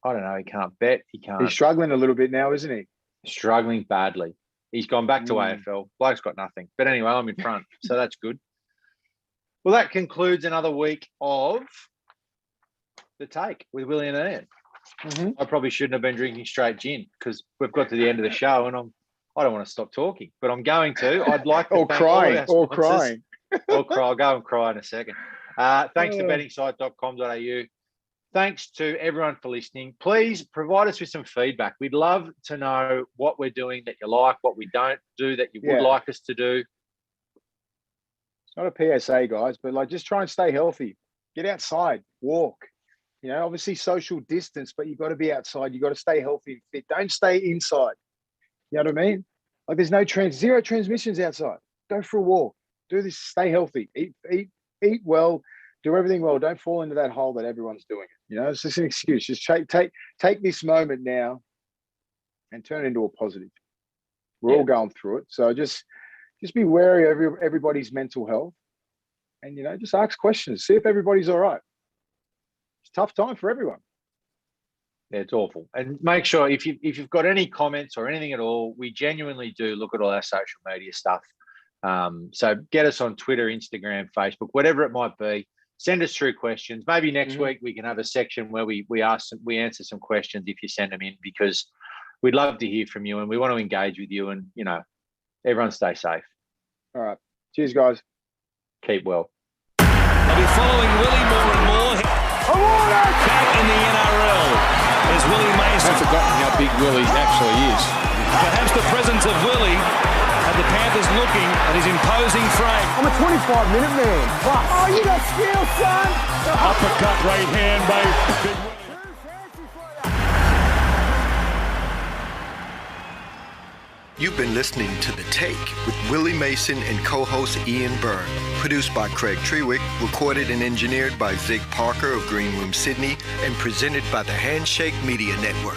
I don't know, he can't bet. He's struggling a little bit now, isn't he? Struggling badly. He's gone back to AFL. Bloke's got nothing. But anyway, I'm in front, so that's good. Well, that concludes another week of The Take with Willie and Iain. I probably shouldn't have been drinking straight gin because we've got to the end of the show and I don't want to stop talking, but I'm going to. I'd like to crying. I'll go and cry in a second. Thanks to bettingsite.com.au. Thanks to everyone for listening. Please provide us with some feedback. We'd love to know what we're doing that you like, what we don't do that you would like us to do. It's not a PSA, guys, but just try and stay healthy. Get outside, walk. Obviously social distance, but you've got to be outside. You've got to stay healthy and fit. Don't stay inside. You know what I mean? There's no zero transmissions outside. Go for a walk. Do this. Stay healthy. Eat well. Do everything well. Don't fall into that hole that everyone's doing it. It's just an excuse. Just take this moment now and turn it into a positive. We're all going through it. So just be wary of everybody's mental health and, just ask questions. See if everybody's all right. It's a tough time for everyone. Yeah, it's awful. And make sure if you've got any comments or anything at all, we genuinely do look at all our social media stuff. So get us on Twitter, Instagram, Facebook, whatever it might be. Send us through questions. Maybe next week we can have a section where we answer some questions if you send them in, because we'd love to hear from you and we want to engage with you. And everyone stay safe. All right. Cheers, guys. Keep well. I'll be following Willie more and more. Back in the NRL is Willie Mason. I've forgotten how big Willie actually is. Perhaps the presence of Willie had the Panthers looking at his imposing frame. I'm a 25-minute man. Oh, you got skill, son. Uppercut right hand by Big Willie. You've been listening to The Take with Willie Mason and co-host Ian Byrne. Produced by Craig Trewick, recorded and engineered by Zig Parker of Green Room Sydney, and presented by the Handshake Media Network.